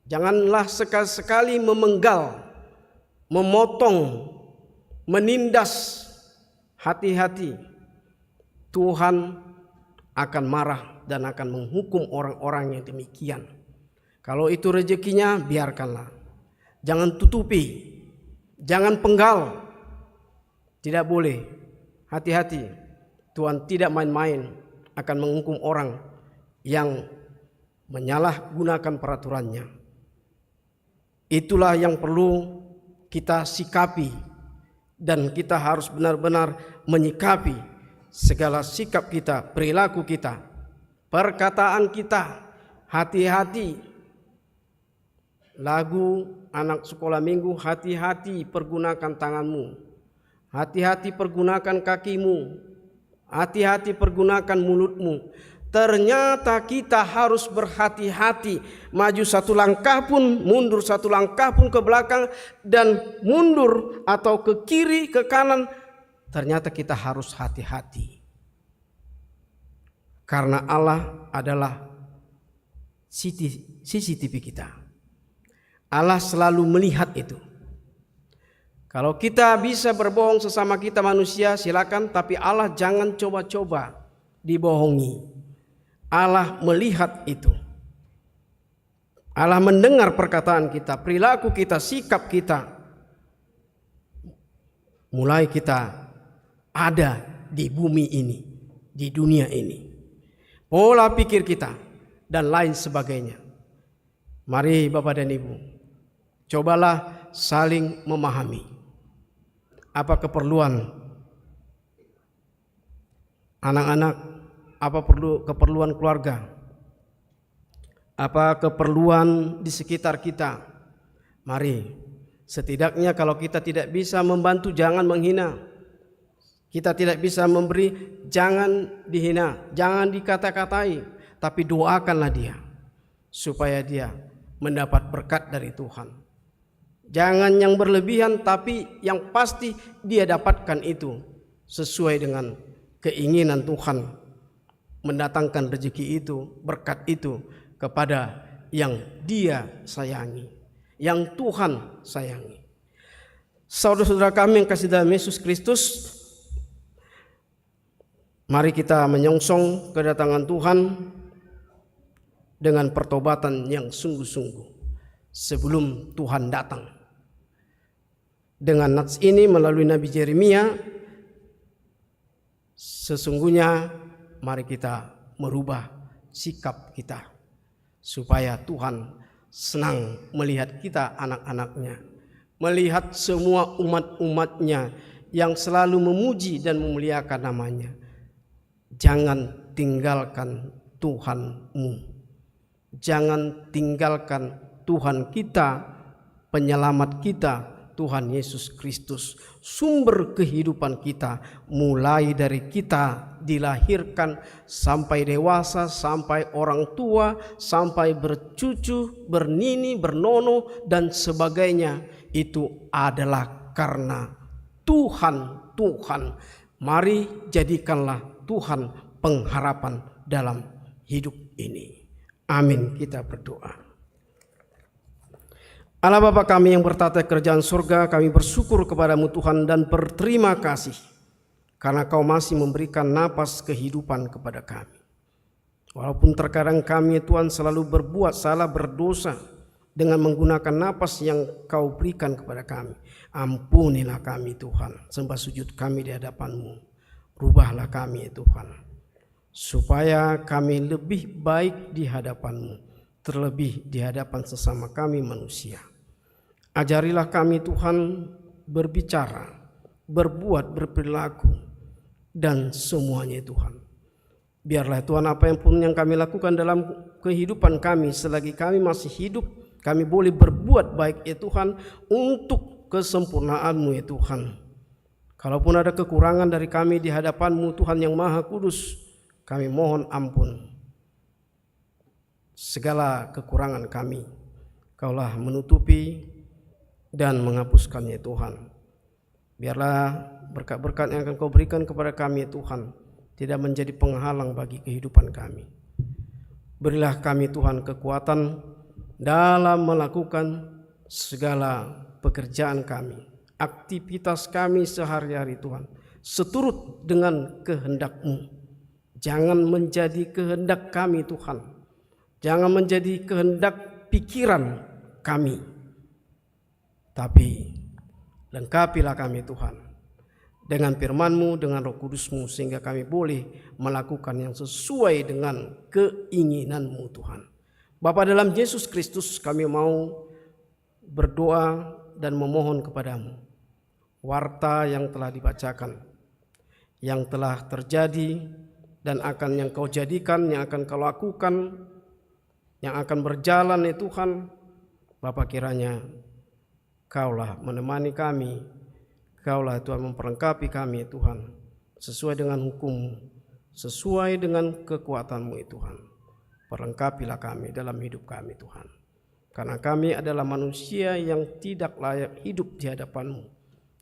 Janganlah sekali-sekali memenggal, memotong, menindas. Hati-hati, Tuhan akan marah dan akan menghukum orang-orang yang demikian. Kalau itu rezekinya, biarkanlah. Jangan tutupi, jangan penggal. Tidak boleh. Hati-hati, Tuhan tidak main-main akan menghukum orang yang menyalahgunakan peraturannya. Itulah yang perlu kita sikapi, dan kita harus benar-benar menyikapi segala sikap kita, perilaku kita, perkataan kita. Hati-hati. Lagu anak sekolah minggu, hati-hati pergunakan tanganmu, hati-hati pergunakan kakimu, hati-hati pergunakan mulutmu. Ternyata kita harus berhati-hati, maju satu langkah pun, mundur satu langkah pun ke belakang, dan mundur atau ke kiri, ke kanan. Ternyata kita harus hati-hati. Karena Allah adalah CCTV kita. Allah selalu melihat itu. Kalau kita bisa berbohong sesama kita manusia, silakan, tapi Allah jangan coba-coba dibohongi. Allah melihat itu. Allah mendengar perkataan kita, perilaku kita, sikap kita. Mulai kita ada di bumi ini, di dunia ini. Pola pikir kita dan lain sebagainya. Mari Bapak dan Ibu, cobalah saling memahami apa keperluan anak-anak, apa keperluan keluarga, apa keperluan di sekitar kita. Mari, setidaknya kalau kita tidak bisa membantu, jangan menghina. Kita tidak bisa memberi, jangan dihina, jangan dikata-katai, tapi doakanlah dia supaya dia mendapat berkat dari Tuhan. Jangan yang berlebihan, tapi yang pasti dia dapatkan itu sesuai dengan keinginan Tuhan, mendatangkan rezeki itu, berkat itu kepada yang dia sayangi, yang Tuhan sayangi. Saudara-saudara kami yang kasih dalam Yesus Kristus, mari kita menyongsong kedatangan Tuhan dengan pertobatan yang sungguh-sungguh sebelum Tuhan datang. Dengan nats ini melalui Nabi Yeremia, sesungguhnya mari kita merubah sikap kita supaya Tuhan senang melihat kita anak-anaknya, melihat semua umat-umatnya yang selalu memuji dan memuliakan namanya. Jangan tinggalkan Tuhanmu, jangan tinggalkan Tuhan kita, penyelamat kita, Tuhan Yesus Kristus, sumber kehidupan kita, mulai dari kita dilahirkan sampai dewasa, sampai orang tua, sampai bercucu, bernini, bernono, dan sebagainya. Itu adalah karena Tuhan. Mari jadikanlah Tuhan pengharapan dalam hidup ini. Amin. Kita berdoa. Allah Bapa kami yang bertata kerajaan surga, kami bersyukur kepadamu Tuhan dan berterima kasih karena Kau masih memberikan napas kehidupan kepada kami. Walaupun terkadang kami Tuhan selalu berbuat salah, berdosa dengan menggunakan napas yang Kau berikan kepada kami. Ampunilah kami Tuhan, sembah sujud kami di hadapan-Mu. Rubahlah kami Tuhan, supaya kami lebih baik di hadapan-Mu, terlebih di hadapan sesama kami manusia. Ajarilah kami Tuhan berbicara, berbuat, berperilaku, dan semuanya Tuhan. Biarlah Tuhan apa yang pun yang kami lakukan dalam kehidupan kami, selagi kami masih hidup, kami boleh berbuat baik ya Tuhan, untuk kesempurnaan-Mu ya Tuhan. Kalaupun ada kekurangan dari kami di hadapan-Mu Tuhan yang Maha Kudus, kami mohon ampun. Segala kekurangan kami, Kaulah menutupi dan menghapuskannya Tuhan. Biarlah berkat-berkat yang akan Kau berikan kepada kami Tuhan tidak menjadi penghalang bagi kehidupan kami. Berilah kami Tuhan kekuatan dalam melakukan segala pekerjaan kami, aktivitas kami sehari-hari Tuhan, seturut dengan kehendak-Mu. Jangan menjadi kehendak kami Tuhan, jangan menjadi kehendak pikiran kami, tapi lengkapilah kami Tuhan dengan firman-Mu, dengan Roh Kudus-Mu, sehingga kami boleh melakukan yang sesuai dengan keinginan-Mu Tuhan. Bapa, dalam Yesus Kristus kami mau berdoa dan memohon kepadamu. Warta yang telah dibacakan, yang telah terjadi dan akan yang Kau jadikan, yang akan Kau lakukan, yang akan berjalan ya Tuhan. Bapa, kiranya Kaulah menemani kami, Kaulah Tuhan memperlengkapi kami ya Tuhan, sesuai dengan hukum, sesuai dengan kekuatan-Mu ya Tuhan. Perlengkapilah kami dalam hidup kami Tuhan, karena kami adalah manusia yang tidak layak hidup di hadapan-Mu,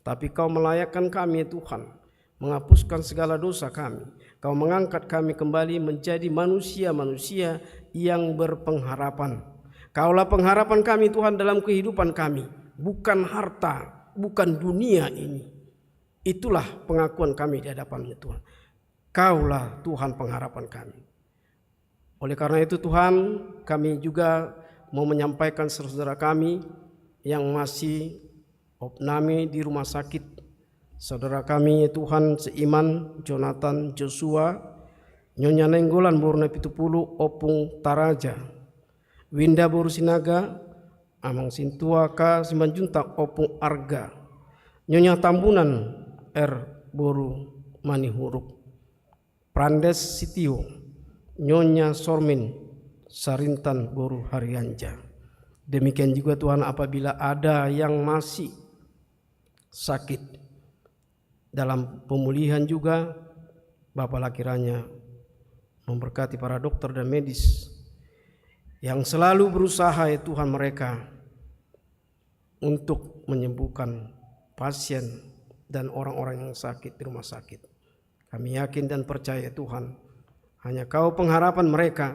tapi Kau melayakkan kami ya Tuhan, menghapuskan segala dosa kami. Kau mengangkat kami kembali menjadi manusia-manusia yang berpengharapan. Kaulah pengharapan kami Tuhan dalam kehidupan kami, bukan harta, bukan dunia ini. Itulah pengakuan kami di hadapan-Mu Tuhan. Kaulah Tuhan pengharapan kami. Oleh karena itu Tuhan, kami juga mau menyampaikan saudara kami yang masih opname di rumah sakit. Saudara kami Tuhan seiman, Jonathan Joshua, Nyonya Nenggolan Borna Pitupulu, Opung Taraja, Winda Borusinaga, Amang Sintua Ka Simbanjuntak Opung Arga, Nyonya Tambunan Boru Manihuruk, Prandes Sitio, Nyonya Sormin Sarintan Boru Haryanja. Demikian juga Tuhan, apabila ada yang masih sakit dalam pemulihan juga, Bapalah kiranya memberkati para dokter dan medis yang selalu berusaha ya Tuhan mereka untuk menyembuhkan pasien dan orang-orang yang sakit di rumah sakit. Kami yakin dan percaya Tuhan, hanya Kau pengharapan mereka,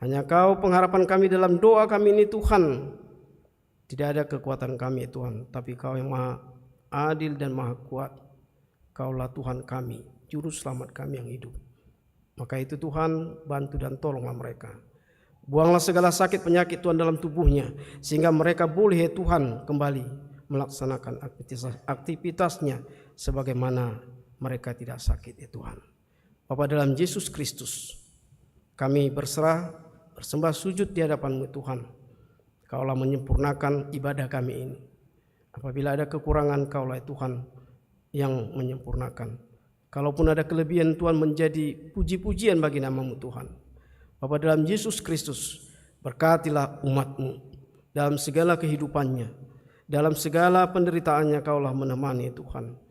hanya Kau pengharapan kami dalam doa kami ini Tuhan. Tidak ada kekuatan kami Tuhan, tapi Kau yang Maha adil dan Maha kuat. Kaulah Tuhan kami, juru selamat kami yang hidup. Maka itu Tuhan, bantu dan tolonglah mereka. Buanglah segala sakit penyakit Tuhan dalam tubuhnya, sehingga mereka boleh Tuhan kembali melaksanakan aktivitasnya sebagaimana mereka tidak sakit ya Tuhan. Bapa dalam Yesus Kristus, kami berserah, bersembah sujud di hadapan-Mu Tuhan. Kaulah menyempurnakan ibadah kami ini. Apabila ada kekurangan, Kaulah Tuhan yang menyempurnakan. Kalaupun ada kelebihan, Tuhan menjadi puji-pujian bagi nama-Mu Tuhan. Bapa dalam Yesus Kristus, berkatilah umat-Mu dalam segala kehidupannya, dalam segala penderitaannya. Kaulah menemani Tuhan.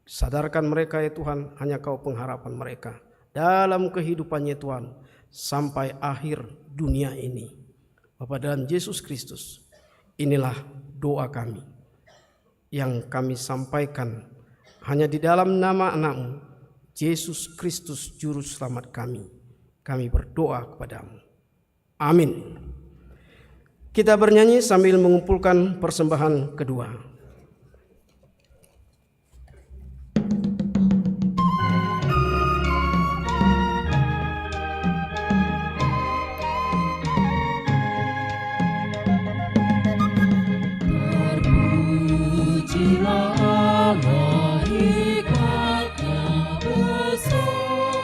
Sadarkan mereka ya Tuhan, hanya Kau pengharapan mereka dalam kehidupannya Tuhan sampai akhir dunia ini. Bapa dalam Yesus Kristus, inilah doa kami yang kami sampaikan hanya di dalam nama anak-Mu Yesus Kristus Juru Selamat kami. Kami berdoa kepada-Mu. Amin. Kita bernyanyi sambil mengumpulkan persembahan kedua. Terpujilah Allah, hikmat-Nya besar,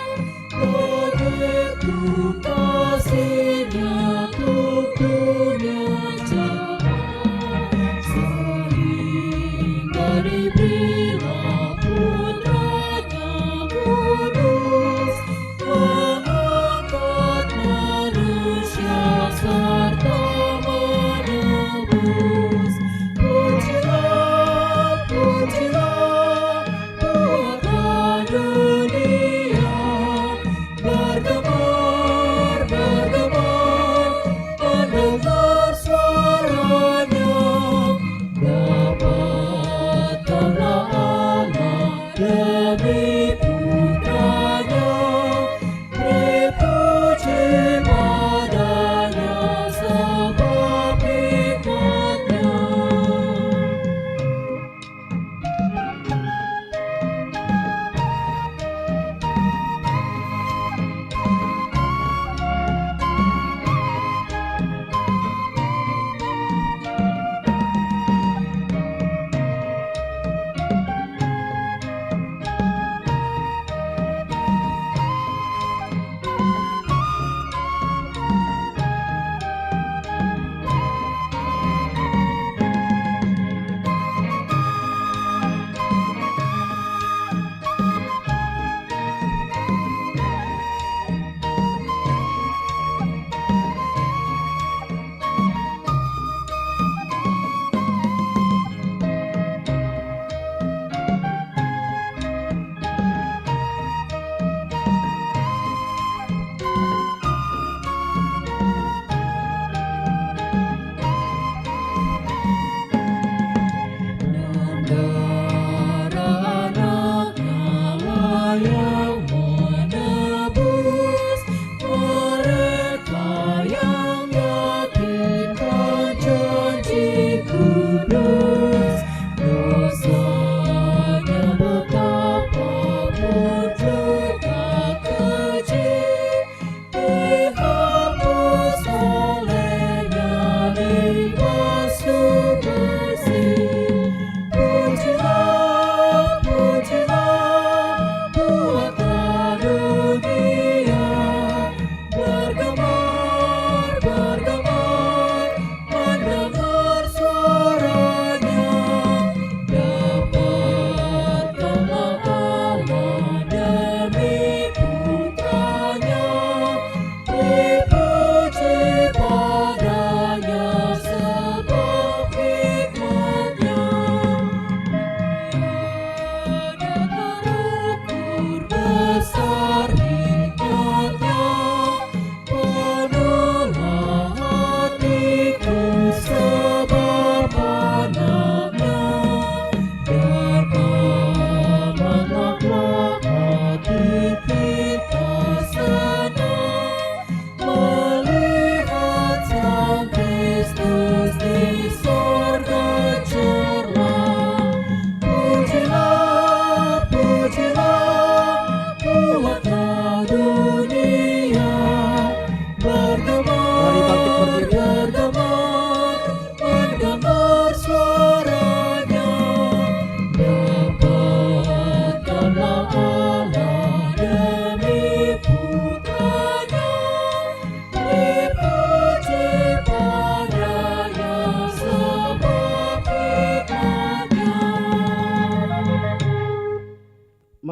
begitu kasih-Nya untuk dunia jahat, sehingga diberilah Putra-Nya kudus, mengangkat manusia serta menebus. Pujilah, buatlah dunia bergemar, mendengar suaranya. Dapatkanlah Allah demi Putranya, beri puji padanya sebab hikmat-Nya. Dapatkanlah Allah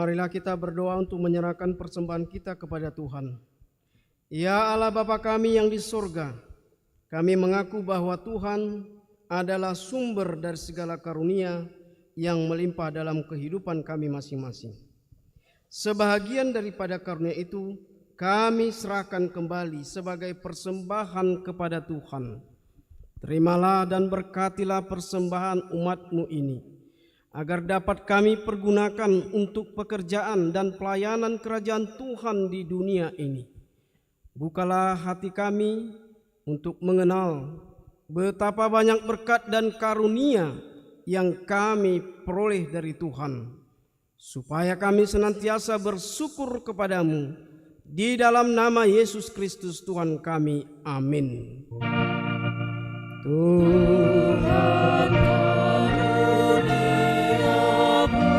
Marilah kita berdoa untuk menyerahkan persembahan kita kepada Tuhan. Ya Allah Bapa kami yang di surga, kami mengaku bahwa Tuhan adalah sumber dari segala karunia yang melimpah dalam kehidupan kami masing-masing. Sebahagian daripada karunia itu kami serahkan kembali sebagai persembahan kepada Tuhan. Terimalah dan berkatilah persembahan umat-Mu ini, agar dapat kami pergunakan untuk pekerjaan dan pelayanan kerajaan Tuhan di dunia ini. Bukalah hati kami untuk mengenal betapa banyak berkat dan karunia yang kami peroleh dari Tuhan, supaya kami senantiasa bersyukur kepadamu. Di dalam nama Yesus Kristus Tuhan kami. Amin. Tuhan karuniamu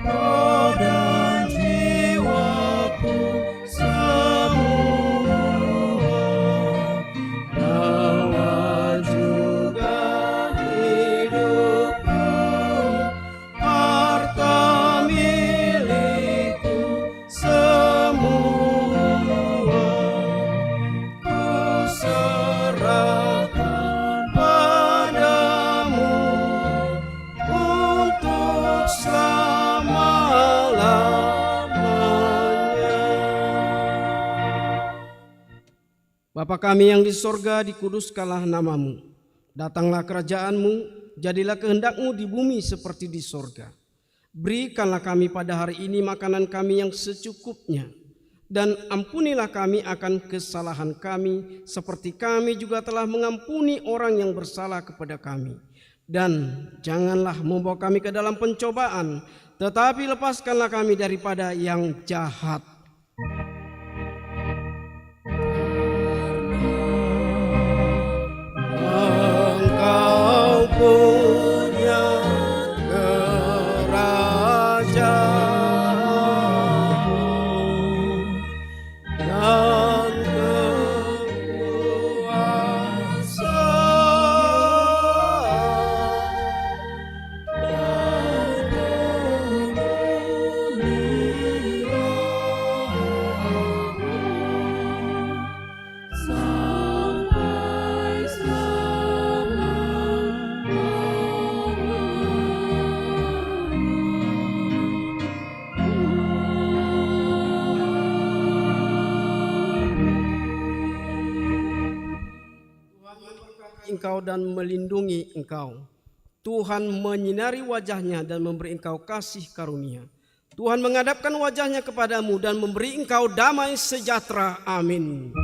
roh dan jiwaku semua, bawa juga hidupku, harta milikku semua, ku serahkan Bapa kami yang di sorga, dikuduskanlah namamu. Datanglah kerajaanmu, jadilah kehendak-Mu di bumi seperti di sorga. Berikanlah kami pada hari ini makanan kami yang secukupnya. Dan ampunilah kami akan kesalahan kami, seperti kami juga telah mengampuni orang yang bersalah kepada kami. Dan janganlah membawa kami ke dalam pencobaan, tetapi lepaskanlah kami daripada yang jahat. Engkau punya kerajaan dan engkau dan melindungi engkau. Tuhan menyinari wajahnya dan memberi engkau kasih karunia. Tuhan menghadapkan wajahnya kepadamu dan memberi engkau damai sejahtera. Amin.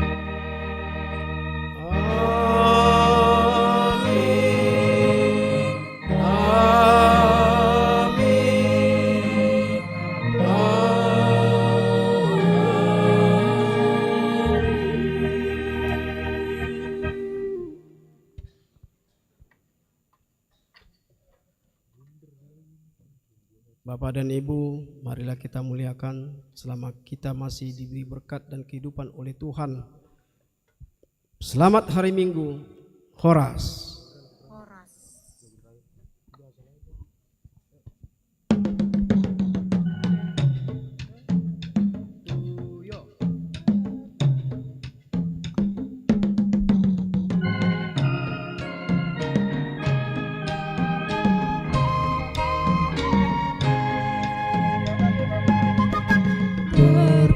Bapak dan Ibu, marilah kita muliakan selama kita masih diberi berkat dan kehidupan oleh Tuhan. Selamat hari Minggu, Horas.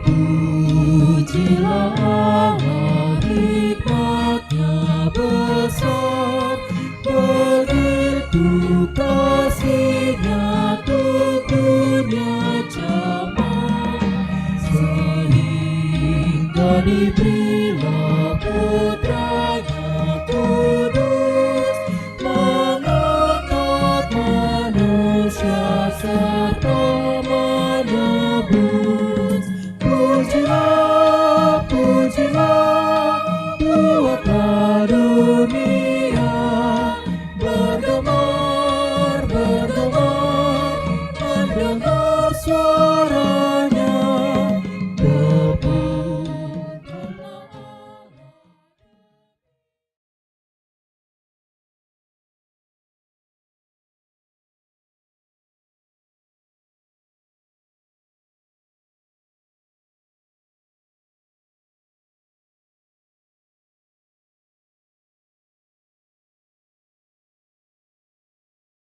Terpujilah hikmat-Nya besar, begitu kasih-Nya untuk dunia jamak, sehingga diberilah putra